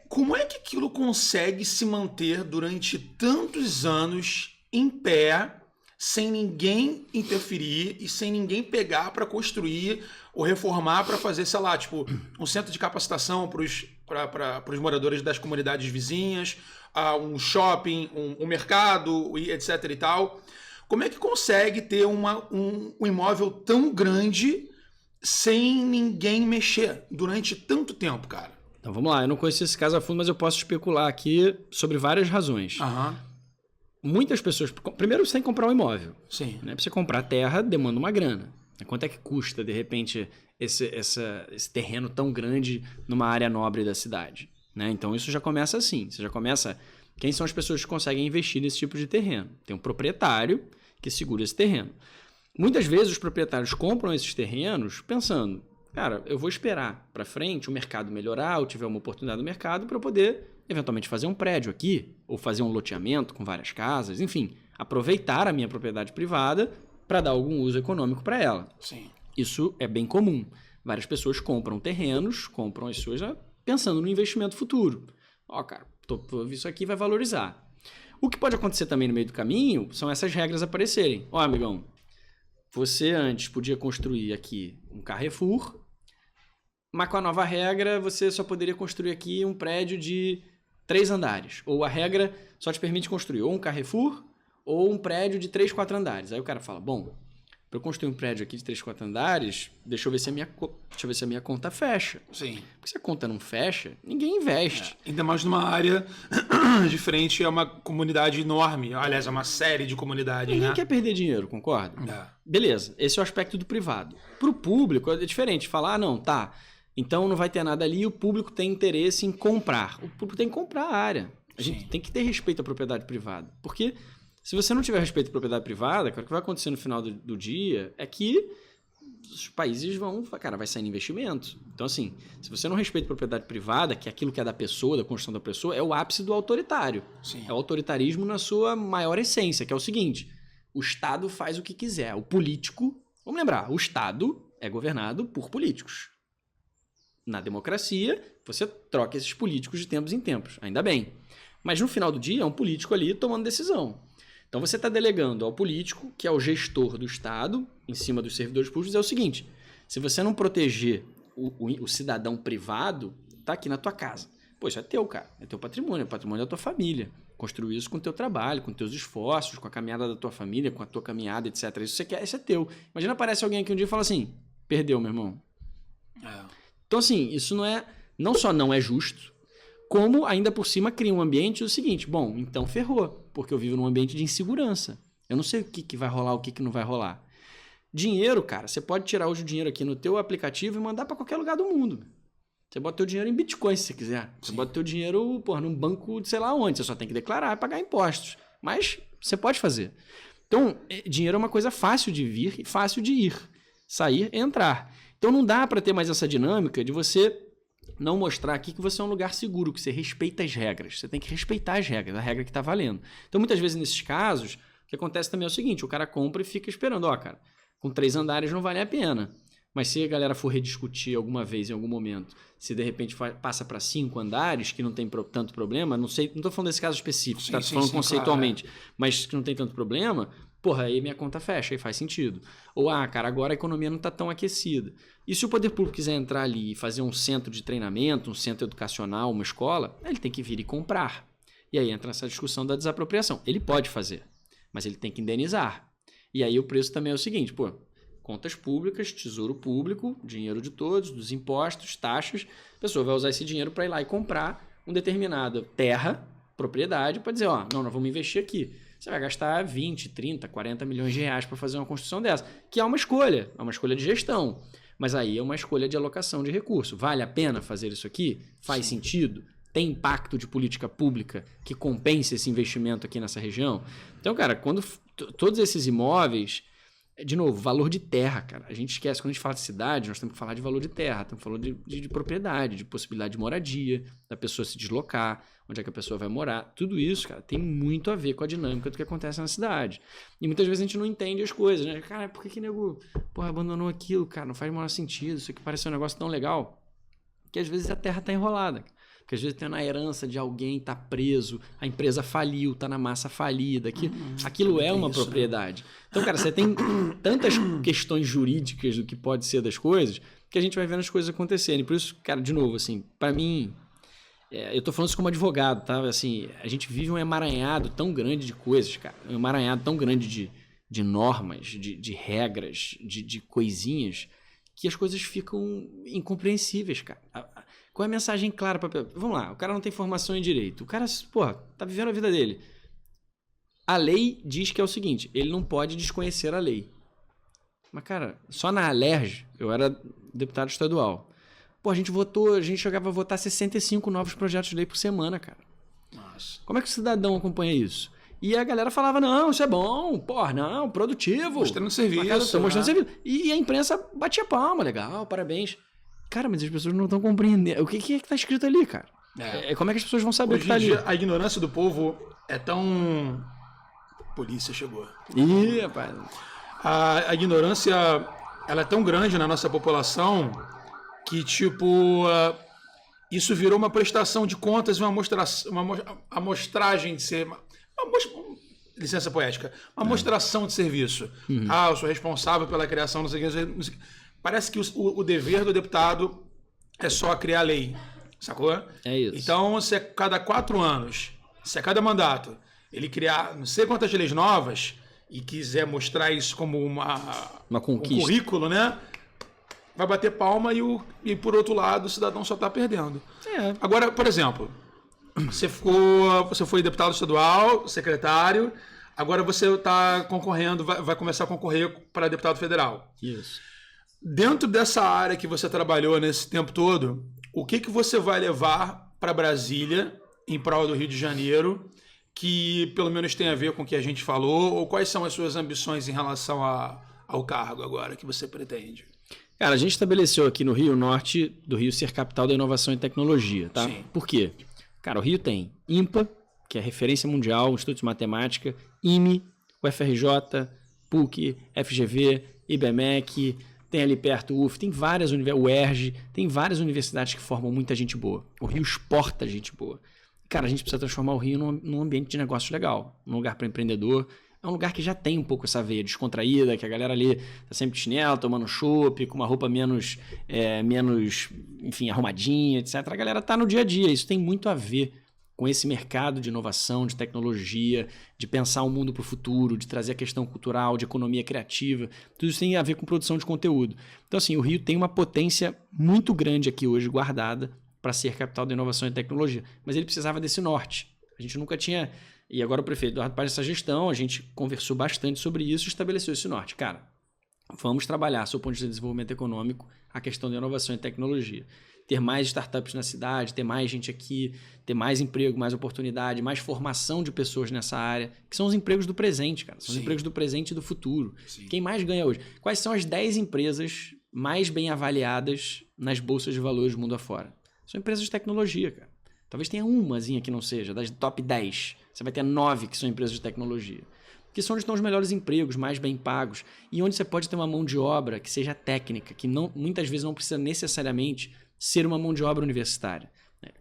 Como é que aquilo consegue se manter durante tantos anos em pé, sem ninguém interferir e sem ninguém pegar para construir ou reformar para fazer, sei lá, tipo, um centro de capacitação para os moradores das comunidades vizinhas, um shopping, um mercado, etc e tal. Como é que consegue ter um imóvel tão grande sem ninguém mexer durante tanto tempo, cara? Então vamos lá, eu não conheci esse caso a fundo, mas eu posso especular aqui sobre várias razões. Muitas pessoas... Primeiro você tem que comprar um imóvel. Sim. Né? Para você comprar terra, demanda uma grana. Quanto é que custa, de repente, esse terreno tão grande numa área nobre da cidade? Né? Então isso já começa assim. Você já começa... Quem são as pessoas que conseguem investir nesse tipo de terreno? Tem um proprietário que segura esse terreno. Muitas vezes os proprietários compram esses terrenos pensando, cara, eu vou esperar para frente o mercado melhorar, ou tiver uma oportunidade no mercado para eu poder eventualmente fazer um prédio aqui, ou fazer um loteamento com várias casas, enfim, aproveitar a minha propriedade privada para dar algum uso econômico para ela. Sim. Isso é bem comum. Várias pessoas compram terrenos, compram as suas pensando no investimento futuro. Cara, isso aqui vai valorizar. O que pode acontecer também no meio do caminho são essas regras aparecerem. Amigão, você antes podia construir aqui um Carrefour, mas com a nova regra você só poderia construir aqui um prédio de 3 andares. Ou a regra só te permite construir ou um Carrefour ou um prédio de 3, 4 andares. Aí o cara fala, bom, para eu construir um prédio aqui de 3, 4 andares, deixa eu ver se a minha conta fecha. Sim. Porque se a conta não fecha, ninguém investe. Ainda mais numa área diferente, é uma comunidade enorme. Aliás, é uma série de comunidades, Ninguém quer perder dinheiro, concorda? Beleza, esse é o aspecto do privado. Para o público é diferente. Falar, não, tá, então não vai ter nada ali, o público tem interesse em comprar. O público tem que comprar a área. A gente tem que ter respeito à propriedade privada. Porque se você não tiver respeito à propriedade privada, cara, o que vai acontecer no final do dia é que os países vai sair investimento. Então, assim, se você não respeita a propriedade privada, que é aquilo que é da pessoa, da construção da pessoa, é o ápice do autoritário. Sim. É o autoritarismo na sua maior essência, que é o seguinte, o Estado faz o que quiser. O político, vamos lembrar, o Estado é governado por políticos. Na democracia, você troca esses políticos de tempos em tempos, ainda bem. Mas no final do dia, é um político ali tomando decisão. Então você está delegando ao político, que é o gestor do Estado, em cima dos servidores públicos, é o seguinte: se você não proteger o cidadão privado, tá aqui na tua casa. Pô, isso é teu, cara. É teu patrimônio, é patrimônio da tua família. Construiu isso com o teu trabalho, com teus esforços, com a caminhada da tua família, com a tua caminhada, etc. Isso você quer, isso é teu. Imagina aparece alguém aqui um dia e fala assim: perdeu, meu irmão. Então, assim, isso não só não é justo, como ainda por cima cria um ambiente do seguinte: bom, então ferrou, porque eu vivo num ambiente de insegurança. Eu não sei o que vai rolar, o que não vai rolar. Dinheiro, cara, você pode tirar hoje o dinheiro aqui no teu aplicativo e mandar para qualquer lugar do mundo. Você bota teu dinheiro em Bitcoin se você quiser. Você bota teu dinheiro, num banco de sei lá onde. Você só tem que declarar e pagar impostos. Mas você pode fazer. Então, dinheiro é uma coisa fácil de vir e fácil de ir. Sair e entrar. Então não dá para ter mais essa dinâmica de você não mostrar aqui que você é um lugar seguro, que você respeita as regras. Você tem que respeitar as regras, a regra que está valendo. Então, muitas vezes, nesses casos, o que acontece também é o seguinte: o cara compra e fica esperando. Ó, cara, com 3 andares não vale a pena. Mas se a galera for rediscutir alguma vez, em algum momento, se de repente passa para 5 andares, que não tem tanto problema, não sei, não estou falando desse caso específico, estou falando conceitualmente, claro, mas que não tem tanto problema, porra, aí minha conta fecha, aí faz sentido. Ou, cara, agora a economia não está tão aquecida. E se o poder público quiser entrar ali e fazer um centro de treinamento, um centro educacional, uma escola, ele tem que vir e comprar. E aí entra essa discussão da desapropriação. Ele pode fazer, mas ele tem que indenizar. E aí o preço também é o seguinte: contas públicas, tesouro público, dinheiro de todos, dos impostos, taxas. A pessoa vai usar esse dinheiro para ir lá e comprar uma determinada terra, propriedade, para dizer: não, nós vamos investir aqui. Você vai gastar 20, 30, 40 milhões de reais para fazer uma construção dessa, que é uma escolha de gestão. Mas aí é uma escolha de alocação de recurso. Vale a pena fazer isso aqui? Faz sentido? Tem impacto de política pública que compense esse investimento aqui nessa região? Então, cara, quando todos esses imóveis... De novo, valor de terra, cara. A gente esquece, quando a gente fala de cidade, nós temos que falar de valor de terra, temos que falar de propriedade, de possibilidade de moradia, da pessoa se deslocar, onde é que a pessoa vai morar. Tudo isso, cara, tem muito a ver com a dinâmica do que acontece na cidade. E muitas vezes a gente não entende as coisas, né? Cara, por que nego, abandonou aquilo, cara? Não faz o menor sentido, isso aqui parece um negócio tão legal. Que às vezes a terra tá enrolada. Porque às vezes tem na herança de alguém, tá preso, a empresa faliu, tá na massa falida. Aquilo é uma propriedade. Então, cara, você tem tantas questões jurídicas do que pode ser das coisas, que a gente vai vendo as coisas acontecerem. Por isso, cara, de novo, assim, para mim, eu tô falando isso como advogado, tá? Assim, a gente vive um emaranhado tão grande de coisas, cara. Um emaranhado tão grande de normas, de regras, de coisinhas, que as coisas ficam incompreensíveis, cara. Qual é a mensagem clara para... Vamos lá, o cara não tem formação em direito. O cara, tá vivendo a vida dele. A lei diz que é o seguinte: ele não pode desconhecer a lei. Mas, cara, só na Alerj, eu era deputado estadual. A gente chegava a votar 65 novos projetos de lei por semana, cara. Nossa. Como é que o cidadão acompanha isso? E a galera falava: não, isso é bom, não, produtivo. Mostrando serviço. Mostrando serviço. E a imprensa batia palma, legal, parabéns. Cara, mas as pessoas não estão compreendendo. O que é que tá escrito ali, cara? Como é que as pessoas vão saber o que tá ali? A ignorância do povo é tão... Polícia chegou. Ih, rapaz. A ignorância, ela é tão grande na nossa população que, isso virou uma prestação de contas, uma amostragem de ser... licença poética. Uma mostração de serviço. Eu sou responsável pela criação, não sei o que. Parece que o dever do deputado é só criar lei, sacou? É isso. Então, se a cada 4 anos, se a cada mandato, ele criar não sei quantas leis novas e quiser mostrar isso como uma conquista, um currículo, né? Vai bater palma e por outro lado, o cidadão só está perdendo. Agora, por exemplo, você foi deputado estadual, secretário, agora você está concorrendo, vai começar a concorrer para deputado federal. Isso. Dentro dessa área que você trabalhou nesse tempo todo, o que você vai levar para Brasília, em prol do Rio de Janeiro, que pelo menos tem a ver com o que a gente falou, ou quais são as suas ambições em relação ao cargo agora que você pretende? Cara, a gente estabeleceu aqui no Rio, norte do Rio, ser capital da inovação e tecnologia, tá? Sim. Por quê? Cara, o Rio tem INPA, que é referência mundial, Instituto de Matemática, IME, UFRJ, PUC, FGV, IBMEC... Tem ali perto o UF, tem várias universidades, o UERJ, tem várias universidades que formam muita gente boa. O Rio exporta gente boa. Cara, a gente precisa transformar o Rio num ambiente de negócio legal, num lugar para empreendedor. É um lugar que já tem um pouco essa veia descontraída, que a galera ali tá sempre de chinelo, tomando chopp, com uma roupa menos, enfim, arrumadinha, etc. A galera tá no dia a dia. Isso tem muito a ver com esse mercado de inovação, de tecnologia, de pensar o mundo para o futuro, de trazer a questão cultural, de economia criativa. Tudo isso tem a ver com produção de conteúdo. Então, assim, o Rio tem uma potência muito grande aqui hoje guardada para ser capital da inovação e tecnologia. Mas ele precisava desse norte. A gente nunca tinha... E agora o prefeito Eduardo Paes, essa gestão, a gente conversou bastante sobre isso e estabeleceu esse norte. Cara, vamos trabalhar, sob o ponto de vista de desenvolvimento econômico, a questão da inovação e tecnologia. Ter mais startups na cidade, ter mais gente aqui, ter mais emprego, mais oportunidade, mais formação de pessoas nessa área, que são os empregos do presente, cara. São os empregos do presente e do futuro. Sim. Quem mais ganha hoje? Quais são as 10 empresas mais bem avaliadas nas bolsas de valores do mundo afora? São empresas de tecnologia, cara. Talvez tenha umazinha que não seja, das top 10. Você vai ter 9 que são empresas de tecnologia. Que são onde estão os melhores empregos, mais bem pagos. E onde você pode ter uma mão de obra que seja técnica, que não, muitas vezes não precisa necessariamente ser uma mão de obra universitária.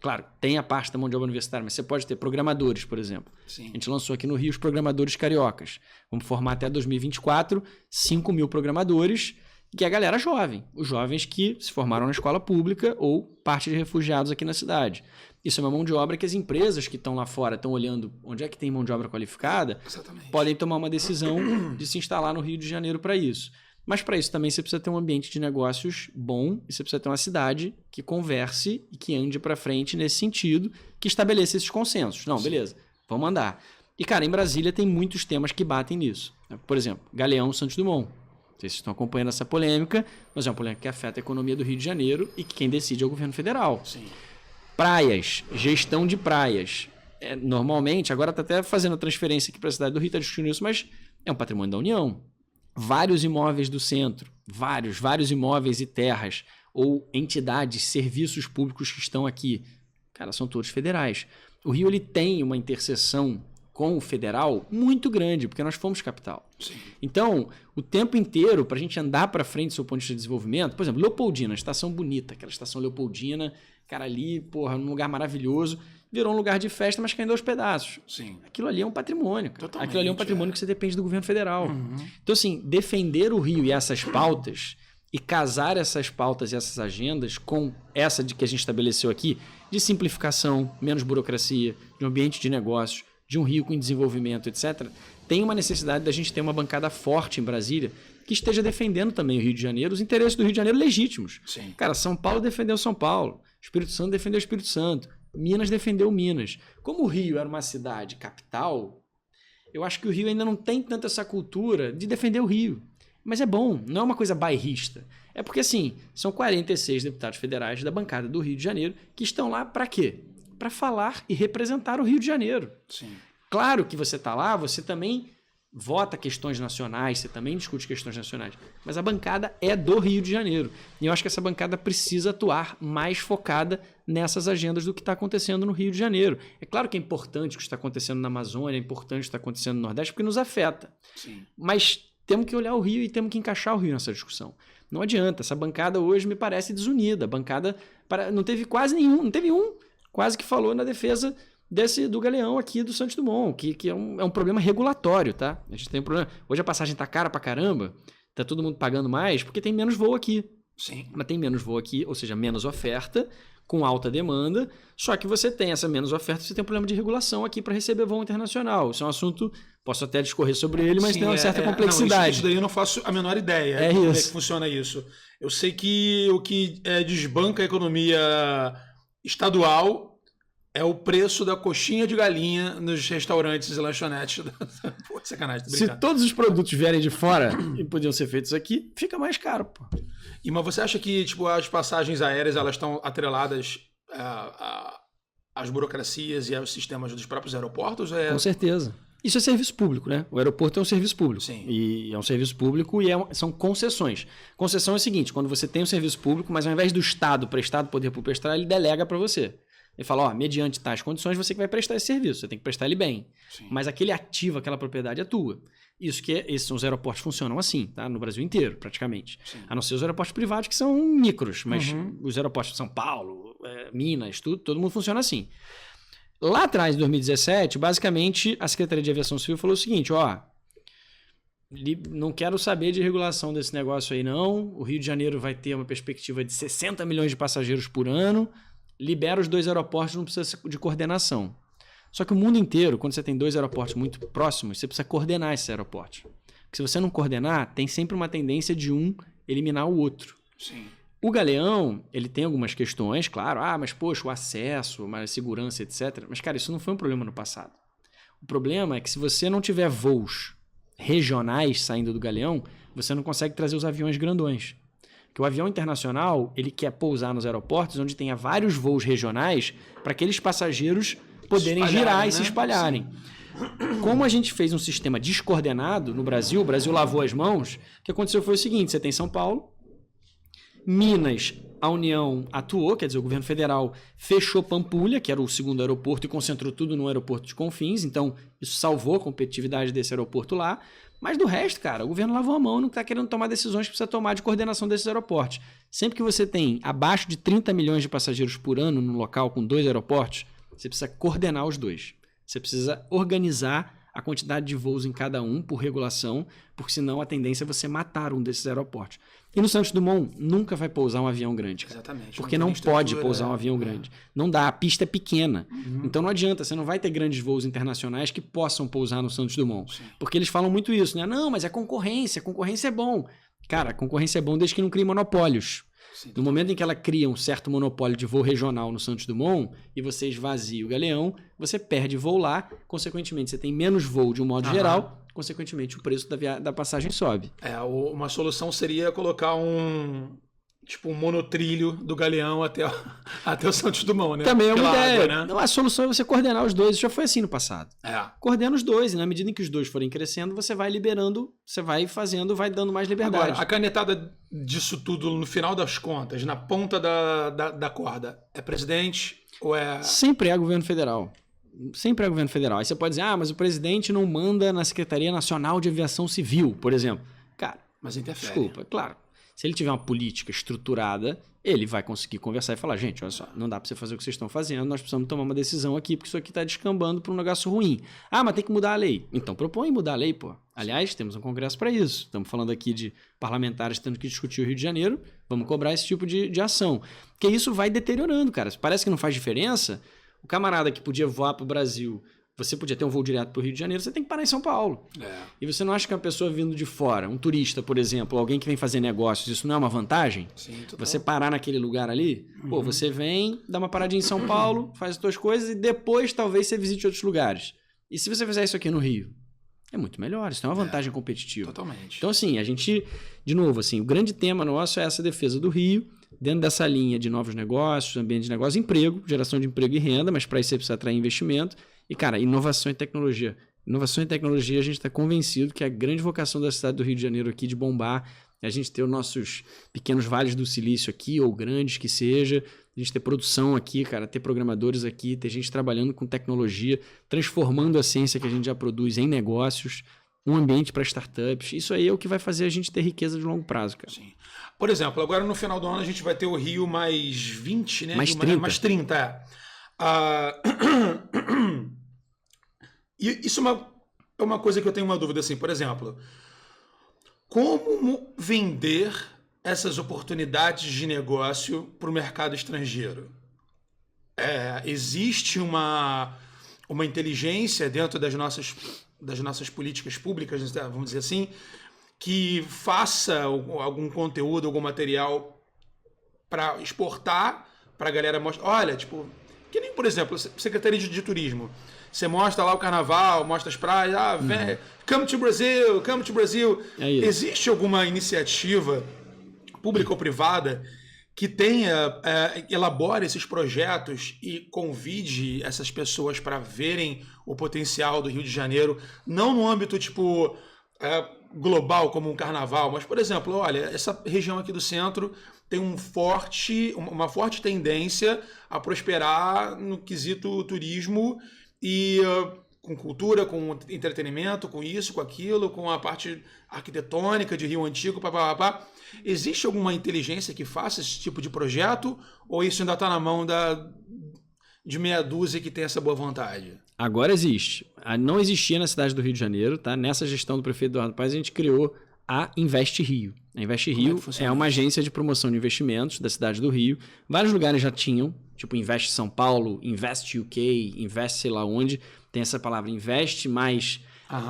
Claro, tem a parte da mão de obra universitária, mas você pode ter programadores, por exemplo. Sim. A gente lançou aqui no Rio os programadores cariocas. Vamos formar até 2024 5 mil programadores, que é a galera jovem. Os jovens que se formaram na escola pública ou parte de refugiados aqui na cidade. Isso é uma mão de obra que as empresas que estão lá fora estão olhando onde é que tem mão de obra qualificada. Exatamente. Podem tomar uma decisão de se instalar no Rio de Janeiro para isso. Mas para isso também você precisa ter um ambiente de negócios bom e você precisa ter uma cidade que converse e que ande para frente nesse sentido, que estabeleça esses consensos. Não, beleza, vamos andar. E, cara, em Brasília tem muitos temas que batem nisso. Por exemplo, Galeão Santos Dumont. Não sei se vocês estão acompanhando essa polêmica, mas é uma polêmica que afeta a economia do Rio de Janeiro e que quem decide é o governo federal. Sim. Praias, gestão de praias. Normalmente, agora está até fazendo a transferência aqui para a cidade do Rio, está discutindo isso, mas é um patrimônio da União. Vários imóveis do centro, vários imóveis e terras, ou entidades, serviços públicos que estão aqui, cara, são todos federais. O Rio ele tem uma interseção com o federal muito grande, porque nós fomos capital. Sim. Então, o tempo inteiro, para a gente andar para frente do seu ponto de vista de desenvolvimento, por exemplo, Leopoldina, estação bonita, aquela estação Leopoldina, cara, ali, porra, num lugar maravilhoso, virou um lugar de festa, mas caindo aos pedaços. Sim. Aquilo ali é um patrimônio. Aquilo ali é um patrimônio que você depende do governo federal. Uhum. Então, assim, defender o Rio e essas pautas e casar essas pautas e essas agendas com essa de que a gente estabeleceu aqui, de simplificação, menos burocracia, de um ambiente de negócios, de um Rio com desenvolvimento, etc., tem uma necessidade da gente ter uma bancada forte em Brasília que esteja defendendo também o Rio de Janeiro, os interesses do Rio de Janeiro legítimos. Sim. Cara, São Paulo defendeu São Paulo, Espírito Santo defendeu o Espírito Santo, Minas defendeu Minas. Como o Rio era uma cidade capital, eu acho que o Rio ainda não tem tanto essa cultura de defender o Rio. Mas é bom, não é uma coisa bairrista. É porque, assim, são 46 deputados federais da bancada do Rio de Janeiro que estão lá para quê? Para falar e representar o Rio de Janeiro. Sim. Claro que você está lá, você também vota questões nacionais, você também discute questões nacionais, mas a bancada é do Rio de Janeiro. E eu acho que essa bancada precisa atuar mais focada nessas agendas do que está acontecendo no Rio de Janeiro. É claro que é importante o que está acontecendo na Amazônia, é importante o que está acontecendo no Nordeste, porque nos afeta. Sim. Mas temos que olhar o Rio e temos que encaixar o Rio nessa discussão. Não adianta, essa bancada hoje me parece desunida. A bancada não teve quase nenhum, não teve um quase que falou na defesa do Galeão aqui do Santos Dumont, que é um problema regulatório, tá? A gente tem um problema. Hoje a passagem tá cara pra caramba, tá todo mundo pagando mais, porque tem menos voo aqui. Sim. Mas tem menos voo aqui, ou seja, menos oferta, com alta demanda, só que você tem essa menos oferta, você tem um problema de regulação aqui para receber voo internacional. Isso é um assunto, posso até discorrer sobre ele, mas sim, tem uma certa complexidade. Não, isso daí eu não faço a menor ideia de como é que funciona isso. Eu sei que o que desbanca a economia estadual é o preço da coxinha de galinha nos restaurantes e lanchonetes. Pô, sacanagem, tô brincando. Se todos os produtos vierem de fora e podiam ser feitos aqui, fica mais caro, pô. Mas você acha que tipo, as passagens aéreas elas estão atreladas às burocracias e aos sistemas dos próprios aeroportos? Com certeza. Isso é serviço público, né? O aeroporto é um serviço público. Sim. E é um serviço público e são concessões. Concessão é o seguinte, quando você tem um serviço público, mas ao invés do Estado prestar, do poder público prestar, ele delega para você. Ele fala, mediante tais condições, você que vai prestar esse serviço, você tem que prestar ele bem. Sim. Mas aquele ativo, aquela propriedade é tua. Esses os aeroportos funcionam assim, tá? No Brasil inteiro, praticamente. Sim. A não ser os aeroportos privados, que são micros, mas os aeroportos de São Paulo, Minas, todo mundo funciona assim. Lá atrás, em 2017, basicamente, a Secretaria de Aviação Civil falou o seguinte, não quero saber de regulação desse negócio aí não, o Rio de Janeiro vai ter uma perspectiva de 60 milhões de passageiros por ano, libera os 2 aeroportos, não precisa de coordenação. Só que o mundo inteiro, quando você tem 2 aeroportos muito próximos, você precisa coordenar esses aeroportos. Porque se você não coordenar, tem sempre uma tendência de um eliminar o outro. Sim. O Galeão, ele tem algumas questões, claro, mas poxa, o acesso, a segurança, etc. Mas, cara, isso não foi um problema no passado. O problema é que se você não tiver voos regionais saindo do Galeão, você não consegue trazer os aviões grandões. Porque o avião internacional, ele quer pousar nos aeroportos onde tenha vários voos regionais para aqueles passageiros poderem girar e se espalharem. Sim. Como a gente fez um sistema descoordenado no Brasil, o Brasil lavou as mãos, o que aconteceu foi o seguinte, você tem São Paulo, Minas, a União atuou, quer dizer, o governo federal fechou Pampulha, que era o segundo aeroporto, e concentrou tudo no aeroporto de Confins, então isso salvou a competitividade desse aeroporto lá, mas do resto, cara, o governo lavou a mão, não está querendo tomar decisões que precisa tomar de coordenação desses aeroportos. Sempre que você tem abaixo de 30 milhões de passageiros por ano no local com 2 aeroportos, você precisa coordenar os 2. Você precisa organizar a quantidade de voos em cada um por regulação, porque senão a tendência é você matar um desses aeroportos. E no Santos Dumont nunca vai pousar um avião grande. Cara, exatamente. Porque não pode pousar um avião grande. Não dá, a pista é pequena. Então não adianta, você não vai ter grandes voos internacionais que possam pousar no Santos Dumont. Sim. Porque eles falam muito isso, né? Não, mas é concorrência é bom. Cara, concorrência é bom desde que não crie monopólios. Sim. No momento em que ela cria um certo monopólio de voo regional no Santos Dumont e você esvazia o Galeão, você perde voo lá, consequentemente você tem menos voo de um modo geral, consequentemente o preço da passagem sobe. Uma solução seria colocar um monotrilho do Galeão até o Santos Dumont, né? Também é uma ideia. Água, né? A solução é você coordenar os 2. Isso já foi assim no passado. Coordena os 2 e na medida em que os 2 forem crescendo, você vai liberando, você vai fazendo, vai dando mais liberdade. Agora, a canetada disso tudo, no final das contas, na ponta da corda, é presidente ou é... Sempre é governo federal. Sempre é governo federal. Aí você pode dizer, mas o presidente não manda na Secretaria Nacional de Aviação Civil, por exemplo. Cara, mas interfere. Desculpa, claro. Se ele tiver uma política estruturada, ele vai conseguir conversar e falar, gente, olha só, não dá para você fazer o que vocês estão fazendo, nós precisamos tomar uma decisão aqui, porque isso aqui está descambando para um negócio ruim. Mas tem que mudar a lei. Então propõe mudar a lei, pô. Aliás, temos um congresso para isso. Estamos falando aqui de parlamentares tendo que discutir o Rio de Janeiro, vamos cobrar esse tipo de ação. Porque isso vai deteriorando, cara. Parece que não faz diferença. O camarada que podia voar para o Brasil, você podia ter um voo direto para o Rio de Janeiro, você tem que parar em São Paulo. E você não acha que uma pessoa vindo de fora, um turista, por exemplo, alguém que vem fazer negócios, isso não é uma vantagem? Sim, você parar naquele lugar ali, pô, você vem, dá uma paradinha em São Paulo, faz as suas coisas e depois talvez você visite outros lugares. E se você fizer isso aqui no Rio? É muito melhor, isso é uma vantagem competitiva. Totalmente. Então, assim, a gente, de novo, assim, o grande tema nosso é essa defesa do Rio, dentro dessa linha de novos negócios, ambiente de negócio, emprego, geração de emprego e renda, mas para isso você precisa atrair investimento. E, cara, inovação e tecnologia. Inovação e tecnologia, a gente está convencido que é a grande vocação da cidade do Rio de Janeiro aqui de bombar, é a gente ter os nossos pequenos vales do silício aqui, ou grandes que seja, a gente ter produção aqui, cara, ter programadores aqui, ter gente trabalhando com tecnologia, transformando a ciência que a gente já produz em negócios, um ambiente para startups. Isso aí é o que vai fazer a gente ter riqueza de longo prazo, cara. Sim. Por exemplo, agora no final do ano a gente vai ter o Rio mais 20, né? Mais 30. Mais 30, E isso é uma coisa que eu tenho uma dúvida, assim, por exemplo, como vender essas oportunidades de negócio para o mercado estrangeiro? Existe uma inteligência dentro das nossas políticas públicas, vamos dizer assim, que faça algum conteúdo, algum material para exportar, para a galera mostrar, olha, tipo, que nem, por exemplo, Secretaria de Turismo. Você mostra lá o carnaval, mostra as praias, vem, come to Brazil. Existe alguma iniciativa pública ou privada que elabore esses projetos e convide essas pessoas para verem o potencial do Rio de Janeiro, não no âmbito tipo global como um carnaval, mas, por exemplo, olha, essa região aqui do centro tem uma forte tendência a prosperar no quesito turismo e com cultura, com entretenimento, com isso, com aquilo, com a parte arquitetônica de Rio Antigo, papapá. Existe alguma inteligência que faça esse tipo de projeto ou isso ainda está na mão de meia dúzia que tem essa boa vontade? Agora existe. Não existia na cidade do Rio de Janeiro, tá? Nessa gestão do prefeito Eduardo Paes, a gente criou a Invest Rio. A Invest Rio é uma agência de promoção de investimentos da cidade do Rio. Vários lugares já tinham, tipo Invest São Paulo, Invest UK, Invest sei lá onde. Tem essa palavra Invest mais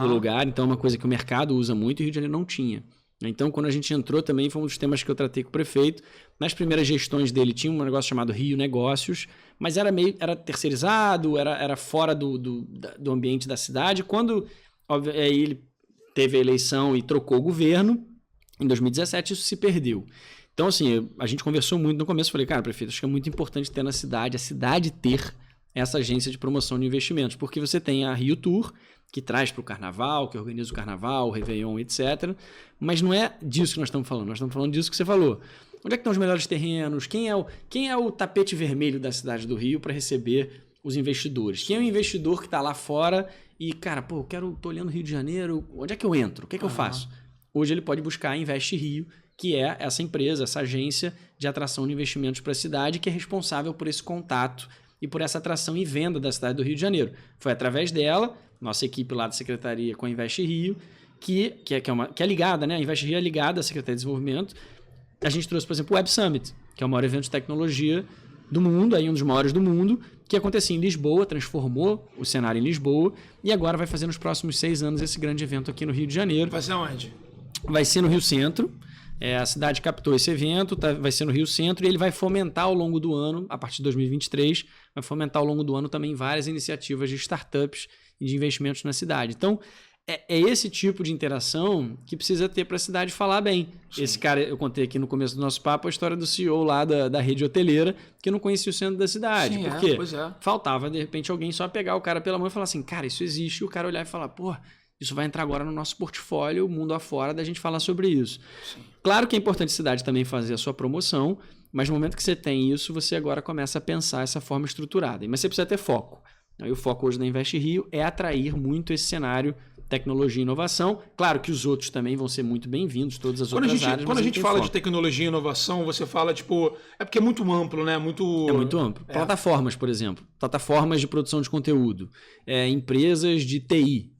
o lugar. Então é uma coisa que o mercado usa muito e o Rio de Janeiro não tinha. Então, quando a gente entrou também, foi um dos temas que eu tratei com o prefeito. Nas primeiras gestões dele, tinha um negócio chamado Rio Negócios, mas era terceirizado, era fora do ambiente da cidade. Quando aí ele teve a eleição e trocou o governo, em 2017 isso se perdeu. Então, assim, a gente conversou muito no começo. Falei, cara, prefeito, acho que é muito importante ter na cidade, a cidade ter essa agência de promoção de investimentos, porque você tem a Rio Tour, que traz para o carnaval, que organiza o carnaval, o Réveillon, etc. Mas não é disso que nós estamos falando. Nós estamos falando disso que você falou. Onde é que estão os melhores terrenos? Quem é o tapete vermelho da cidade do Rio para receber os investidores? Quem é o investidor que está lá fora e, cara, pô, tô olhando o Rio de Janeiro, onde é que eu entro? O que é que eu faço? Hoje ele pode buscar a Invest Rio, que é essa empresa, essa agência de atração de investimentos para a cidade, que é responsável por esse contato e por essa atração e venda da cidade do Rio de Janeiro. Foi através dela, nossa equipe lá da Secretaria com a Invest Rio, que é ligada, né? A Invest Rio é ligada à Secretaria de Desenvolvimento. A gente trouxe, por exemplo, o Web Summit, que é o maior evento de tecnologia do mundo, aí um dos maiores do mundo, que acontecia em Lisboa, transformou o cenário em Lisboa, e agora vai fazer nos próximos 6 anos esse grande evento aqui no Rio de Janeiro. Vai ser onde? Vai ser no Rio Centro. A cidade captou esse evento, vai ser no Rio Centro, e ele vai fomentar ao longo do ano, a partir de 2023, vai fomentar ao longo do ano também várias iniciativas de startups e de investimentos na cidade. Então, é esse tipo de interação que precisa ter para a cidade falar bem. Sim. Esse cara, eu contei aqui no começo do nosso papo a história do CEO lá da rede hoteleira, que não conhecia o centro da cidade. Sim, porque é. faltava, de repente, alguém só pegar o cara pela mão e falar assim, cara, isso existe, e o cara olhar e falar, pô, isso vai entrar agora no nosso portfólio, mundo afora, da gente falar sobre isso. Sim. Claro que é importante a cidade também fazer a sua promoção, mas no momento que você tem isso, você agora começa a pensar essa forma estruturada. Mas você precisa ter foco. E o foco hoje da Invest Rio é atrair muito esse cenário tecnologia e inovação. Claro que os outros também vão ser muito bem-vindos, todas as outras áreas. Quando a gente fala de tecnologia e inovação, você fala, tipo... É porque é muito amplo, né? É muito amplo. Plataformas, por exemplo. Plataformas de produção de conteúdo. Empresas de TI,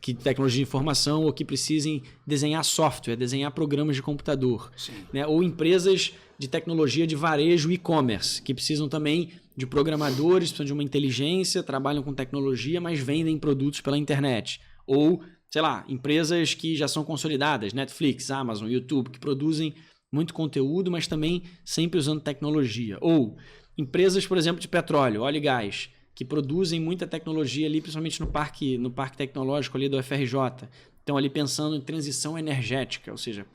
que tecnologia de informação ou que precisem desenhar software, desenhar programas de computador. Né? Ou empresas de tecnologia de varejo e e-commerce, que precisam também de programadores, precisam de uma inteligência, trabalham com tecnologia, mas vendem produtos pela internet. Ou, sei lá, empresas que já são consolidadas, Netflix, Amazon, YouTube, que produzem muito conteúdo, mas também sempre usando tecnologia. Ou empresas, por exemplo, de petróleo, óleo e gás, que produzem muita tecnologia ali, principalmente no parque tecnológico ali do FRJ. Então, ali pensando em transição energética, ou seja,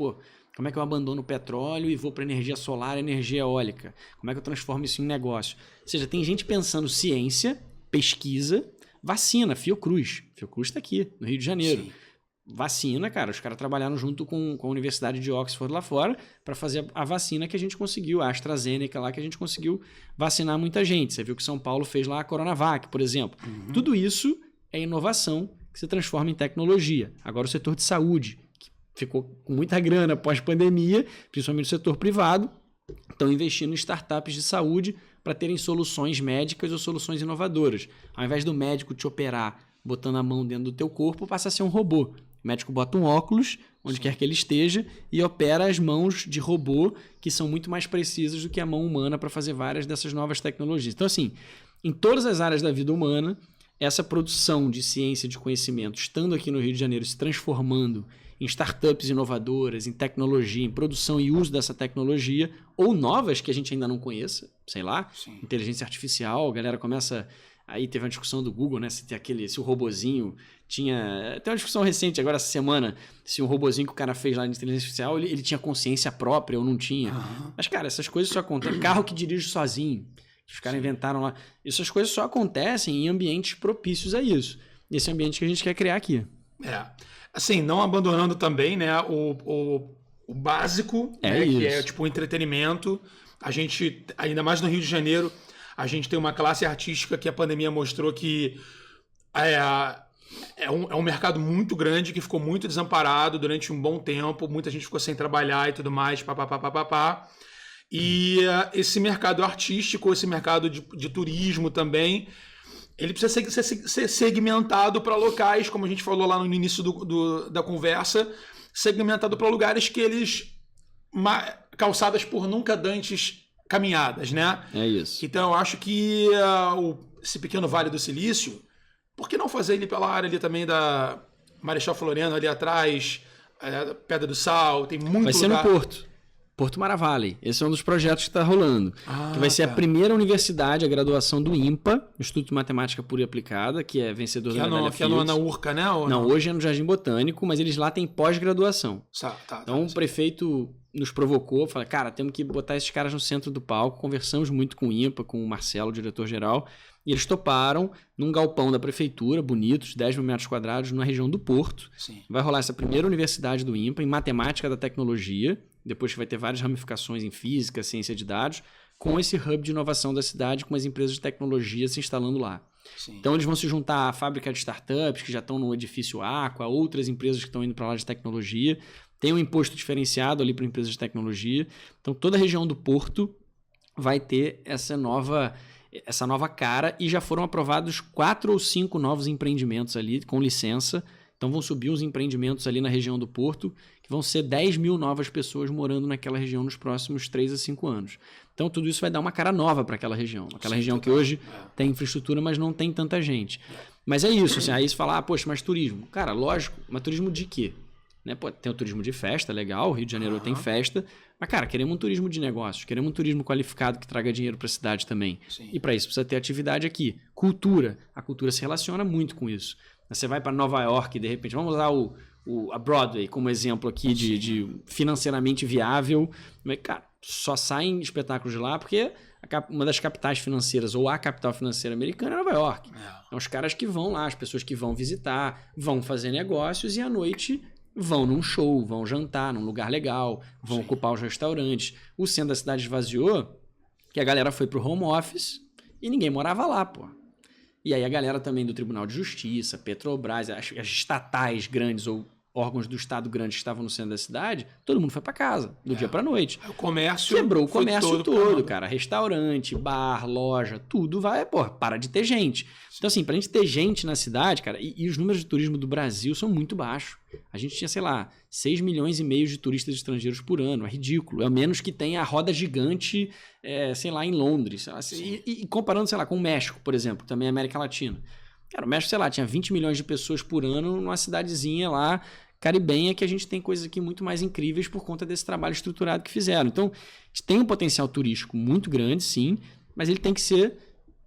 como é que eu abandono o petróleo e vou para energia solar, energia eólica? Como é que eu transformo isso em negócio? Ou seja, tem gente pensando ciência, pesquisa, vacina, Fiocruz. Fiocruz está aqui, no Rio de Janeiro. Sim. Vacina, cara, os caras trabalharam junto com a Universidade de Oxford lá fora para fazer a vacina que a gente conseguiu, a AstraZeneca lá, que a gente conseguiu vacinar muita gente. Você viu que São Paulo fez lá a Coronavac, por exemplo. Uhum. Tudo isso é inovação que se transforma em tecnologia. Agora o setor de saúde, que ficou com muita grana pós-pandemia, principalmente o setor privado, estão investindo em startups de saúde para terem soluções médicas ou soluções inovadoras. Ao invés do médico te operar botando a mão dentro do teu corpo, passa a ser um robô. O médico bota um óculos, onde quer que ele esteja, e opera as mãos de robô, que são muito mais precisas do que a mão humana para fazer várias dessas novas tecnologias. Então, assim, em todas as áreas da vida humana, essa produção de ciência e de conhecimento, estando aqui no Rio de Janeiro, se transformando em startups inovadoras, em tecnologia, em produção e uso dessa tecnologia, ou novas que a gente ainda não conheça, sei lá, Sim. inteligência artificial, a galera começa... Aí teve uma discussão do Google, né? Se o robozinho tinha... Tem uma discussão recente agora, essa semana, se o robozinho que o cara fez lá de inteligência artificial, ele tinha consciência própria ou não tinha. Uhum. Mas, cara, essas coisas só acontecem. Carro que dirige sozinho, que os caras inventaram lá. Essas coisas só acontecem em ambientes propícios a isso. Esse ambiente que a gente quer criar aqui. Assim, não abandonando também, né, o básico, né, que é tipo o entretenimento. A gente, ainda mais no Rio de Janeiro, a gente tem uma classe artística que a pandemia mostrou que é um mercado muito grande, que ficou muito desamparado durante um bom tempo, muita gente ficou sem trabalhar e tudo mais, papapá. E esse mercado artístico, esse mercado de turismo também, ele precisa ser segmentado para locais, como a gente falou lá no início da conversa, segmentado para lugares que eles... calçadas por nunca dantes caminhadas, né? É isso. Então eu acho que esse pequeno Vale do Silício, por que não fazer ele pela área ali também da Marechal Floriano, ali atrás, Pedra do Sal, tem muito lugar. Vai ser no Porto. Porto Maravalli. Esse é um dos projetos que está rolando. Que vai ser a primeira universidade, a graduação do IMPA, Instituto de Matemática Pura e Aplicada, que é vencedor da Medalha Fields. Que é na URCA, né? Não, hoje é no Jardim Botânico, mas eles lá têm pós-graduação. Então o prefeito nos provocou, falou, cara, temos que botar esses caras no centro do palco. Conversamos muito com o IMPA, com o Marcelo, o diretor-geral, e eles toparam num galpão da prefeitura, bonitos, 10 mil metros quadrados, na região do Porto. Sim. Vai rolar essa primeira universidade do IMPA em matemática da tecnologia, depois que vai ter várias ramificações em física, ciência de dados, com esse hub de inovação da cidade, com as empresas de tecnologia se instalando lá. Sim. Então eles vão se juntar à fábrica de startups que já estão no edifício Aqua, outras empresas que estão indo para lá de tecnologia. Tem um imposto diferenciado ali para empresas de tecnologia. Então toda a região do Porto vai ter essa nova cara e já foram aprovados 4 ou 5 novos empreendimentos ali com licença. Então vão subir os empreendimentos ali na região do Porto, que vão ser 10 mil novas pessoas morando naquela região nos próximos 3 a 5 anos. Então tudo isso vai dar uma cara nova para aquela região. Aquela região que hoje tem infraestrutura, mas não tem tanta gente. Mas é isso, assim, aí você fala, poxa, mas turismo. Cara, lógico, mas turismo de quê? Né? Pô, tem o turismo de festa, legal, o Rio de Janeiro tem festa, mas, cara, queremos um turismo de negócios, queremos um turismo qualificado que traga dinheiro para a cidade também. Sim. E para isso precisa ter atividade aqui. Cultura. A cultura se relaciona muito com isso. Você vai para Nova York, de repente, vamos usar a Broadway como exemplo aqui de financeiramente viável. Mas, cara, só saem espetáculos de lá porque uma das capitais financeiras ou a capital financeira americana é Nova York. Então, os caras que vão lá, as pessoas que vão visitar, vão fazer negócios e à noite vão num show, vão jantar num lugar legal, vão ocupar os restaurantes. O centro da cidade esvaziou, que a galera foi pro home office e ninguém morava lá, pô. E aí a galera também do Tribunal de Justiça, Petrobras, as estatais grandes ou órgãos do Estado grandes que estavam no centro da cidade, todo mundo foi para casa, do dia para noite. O comércio quebrou o comércio todo, cara. Restaurante, bar, loja, tudo vai, para de ter gente. Então, assim, pra gente ter gente na cidade, cara, e os números de turismo do Brasil são muito baixos. A gente tinha, sei lá, 6 milhões e meio de turistas estrangeiros por ano. É ridículo. É menos que tem a roda gigante, sei lá, em Londres. E comparando, sei lá, com o México, por exemplo, também é América Latina. Cara, o México, sei lá, tinha 20 milhões de pessoas por ano numa cidadezinha lá, caribenha, que a gente tem coisas aqui muito mais incríveis por conta desse trabalho estruturado que fizeram. Então, a gente tem um potencial turístico muito grande, sim, mas ele tem que ser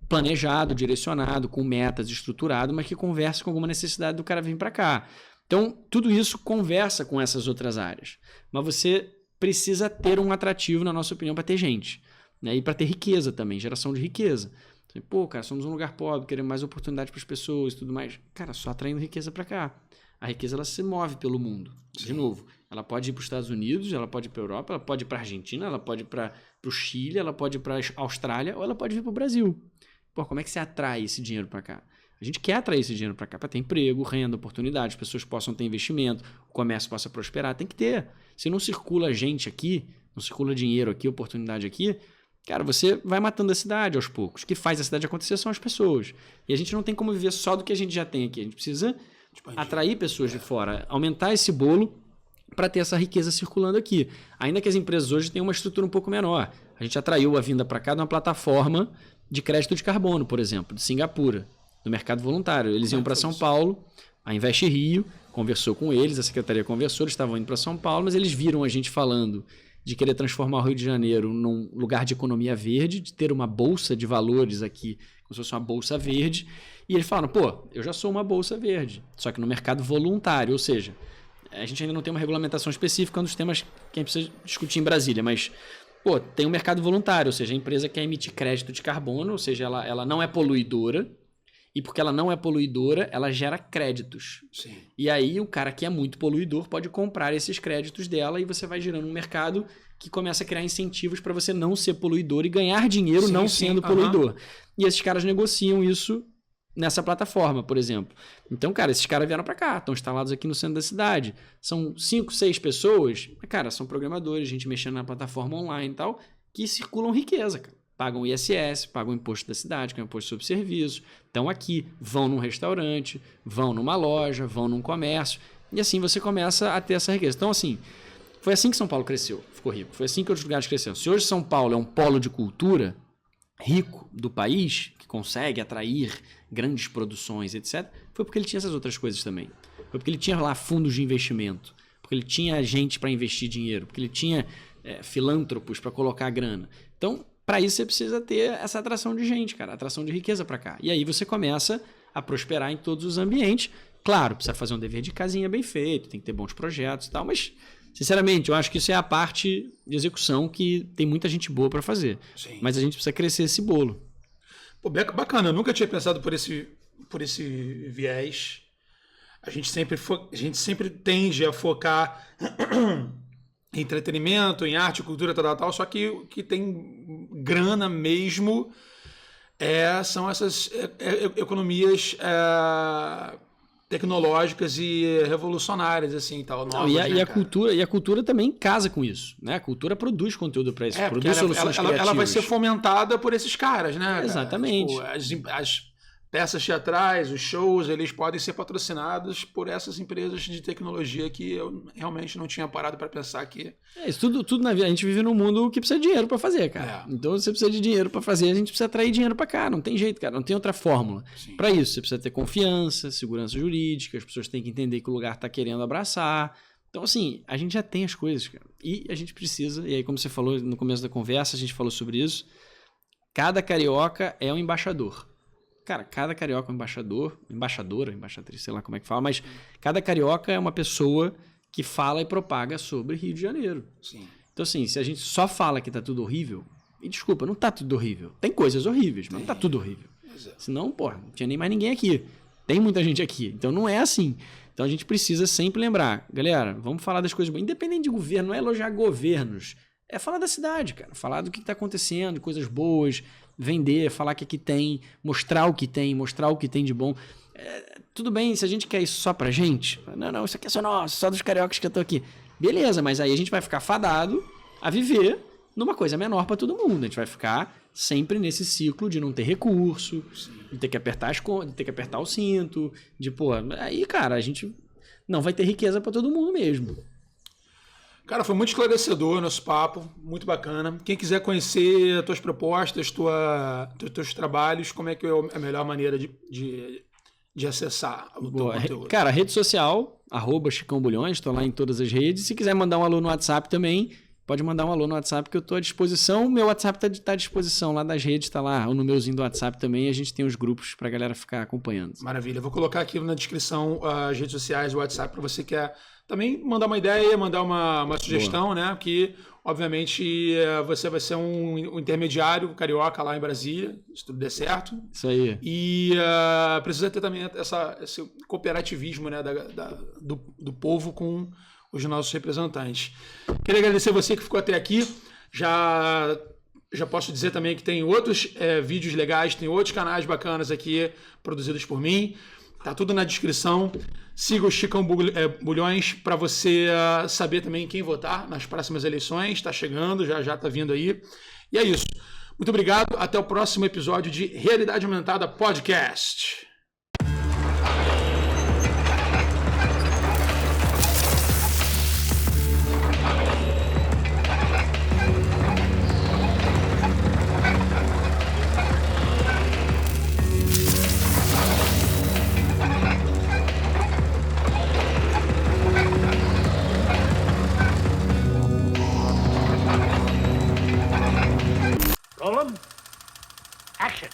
planejado, direcionado, com metas, estruturado, mas que converse com alguma necessidade do cara vir para cá. Então, tudo isso conversa com essas outras áreas. Mas você precisa ter um atrativo, na nossa opinião, para ter gente. Né? E para ter riqueza também, geração de riqueza. Pô, cara, somos um lugar pobre, queremos mais oportunidade para as pessoas e tudo mais. Cara, só atraindo riqueza para cá. A riqueza ela se move pelo mundo. De novo, ela pode ir para os Estados Unidos, ela pode ir para a Europa, ela pode ir para a Argentina, ela pode ir para o Chile, ela pode ir para a Austrália ou ela pode vir para o Brasil. Pô, como é que você atrai esse dinheiro para cá? A gente quer atrair esse dinheiro para cá para ter emprego, renda, oportunidade, as pessoas possam ter investimento, o comércio possa prosperar. Tem que ter. Se não circula gente aqui, não circula dinheiro aqui, oportunidade aqui, cara, você vai matando a cidade aos poucos. O que faz a cidade acontecer são as pessoas. E a gente não tem como viver só do que a gente já tem aqui. A gente precisa atrair pessoas de fora, aumentar esse bolo para ter essa riqueza circulando aqui. Ainda que as empresas hoje tenham uma estrutura um pouco menor. A gente atraiu a vinda para cá de uma plataforma de crédito de carbono, por exemplo, de Singapura, do mercado voluntário. Eles iam para São Paulo, a Invest Rio conversou com eles, a secretaria conversou, eles estavam indo para São Paulo, mas eles viram a gente falando de querer transformar o Rio de Janeiro num lugar de economia verde, de ter uma bolsa de valores aqui, como se fosse uma bolsa verde, e eles falaram, pô, eu já sou uma bolsa verde, só que no mercado voluntário, ou seja, a gente ainda não tem uma regulamentação específica, um dos temas que a gente precisa discutir em Brasília, mas, pô, tem um mercado voluntário, ou seja, a empresa quer emitir crédito de carbono, ou seja, ela não é poluidora, e porque ela não é poluidora, ela gera créditos. Sim. E aí o cara que é muito poluidor pode comprar esses créditos dela e você vai gerando um mercado que começa a criar incentivos para você não ser poluidor e ganhar dinheiro sendo poluidor. E esses caras negociam isso nessa plataforma, por exemplo. Então, cara, esses caras vieram para cá, estão instalados aqui no centro da cidade. São 5, 6 pessoas, cara, são programadores, gente mexendo na plataforma online e tal, que circulam riqueza, cara. Pagam ISS, pagam imposto da cidade, que é um imposto sobre serviço, estão aqui, vão num restaurante, vão numa loja, vão num comércio, e assim você começa a ter essa riqueza. Então, assim, foi assim que São Paulo cresceu, ficou rico. Foi assim que outros lugares cresceram. Se hoje São Paulo é um polo de cultura rico do país, que consegue atrair grandes produções, etc., foi porque ele tinha essas outras coisas também. Foi porque ele tinha lá fundos de investimento, porque ele tinha gente para investir dinheiro, porque ele tinha filântropos para colocar grana. Então, para isso você precisa ter essa atração de gente, cara, atração de riqueza para cá. E aí você começa a prosperar em todos os ambientes. Claro, precisa fazer um dever de casinha bem feito, tem que ter bons projetos e tal, mas, sinceramente, eu acho que isso é a parte de execução que tem muita gente boa para fazer. Sim. Mas a gente precisa crescer esse bolo. Pô, bacana, eu nunca tinha pensado por esse viés. A gente sempre tende a focar em entretenimento, em arte, cultura, tal, só que o que tem grana mesmo são essas economias tecnológicas e revolucionárias, assim, tal. Novas, e a cultura também casa com isso, né? A cultura produz conteúdo para isso, produz soluções criativas. Ela vai ser fomentada por esses caras, né? Exatamente. Tipo, as peças teatrais, os shows, eles podem ser patrocinados por essas empresas de tecnologia que eu realmente não tinha parado para pensar que... Isso tudo na vida. A gente vive num mundo que precisa de dinheiro para fazer, cara. Então, você precisa de dinheiro para fazer, a gente precisa atrair dinheiro para cá. Não tem jeito, cara. Não tem outra fórmula. Para isso, você precisa ter confiança, segurança jurídica, as pessoas têm que entender que o lugar está querendo abraçar. Então, assim, a gente já tem as coisas, cara. E a gente precisa, e aí, como você falou no começo da conversa, a gente falou sobre isso, cada carioca é um embaixador. Cara, cada carioca é um embaixador, embaixadora, embaixatriz, sei lá como é que fala, mas cada carioca é uma pessoa que fala e propaga sobre Rio de Janeiro. Sim. Então, assim, se a gente só fala que tá tudo horrível, e desculpa, não tá tudo horrível. Tem coisas horríveis, mas não tá tudo horrível. Senão, pô, não tinha nem mais ninguém aqui. Tem muita gente aqui. Então, não é assim. Então, a gente precisa sempre lembrar, galera, vamos falar das coisas boas. Independente de governo, não é elogiar governos. É falar da cidade, cara. Falar do que tá acontecendo, coisas boas, vender, falar que aqui tem, mostrar o que tem de bom. Tudo bem, se a gente quer isso só pra gente, não, isso aqui é só nosso, só dos cariocas que eu tô aqui. Beleza, mas aí a gente vai ficar fadado a viver numa coisa menor pra todo mundo. A gente vai ficar sempre nesse ciclo de não ter recurso, de ter que apertar as contas, de ter que apertar o cinto, de, pô, aí, cara, a gente não vai ter riqueza pra todo mundo mesmo. Cara, foi muito esclarecedor o nosso papo, muito bacana. Quem quiser conhecer as tuas propostas, teus trabalhos, como é que é a melhor maneira de acessar o teu conteúdo? Cara, rede social, @ChicãoBulhões, estou lá em todas as redes. Se quiser mandar um alô no WhatsApp também, pode mandar um alô no WhatsApp que eu estou à disposição. Meu WhatsApp está à disposição lá das redes, está lá o númerozinho do WhatsApp também. A gente tem os grupos para a galera ficar acompanhando. Maravilha. Vou colocar aqui na descrição as redes sociais, o WhatsApp, para você que quer também mandar uma ideia, mandar uma sugestão, boa, né? Que, obviamente, você vai ser um intermediário carioca lá em Brasília, se tudo der certo. Isso aí. E precisa ter também esse cooperativismo, né? Do povo com os nossos representantes. Queria agradecer você que ficou até aqui. Já posso dizer também que tem outros vídeos legais, tem outros canais bacanas aqui produzidos por mim. Tá tudo na descrição. Siga o Chicão Bulhões para você saber também quem votar nas próximas eleições. Está chegando, já está vindo aí. E é isso. Muito obrigado. Até o próximo episódio de Realidade Aumentada Podcast. Roll 'em. Action.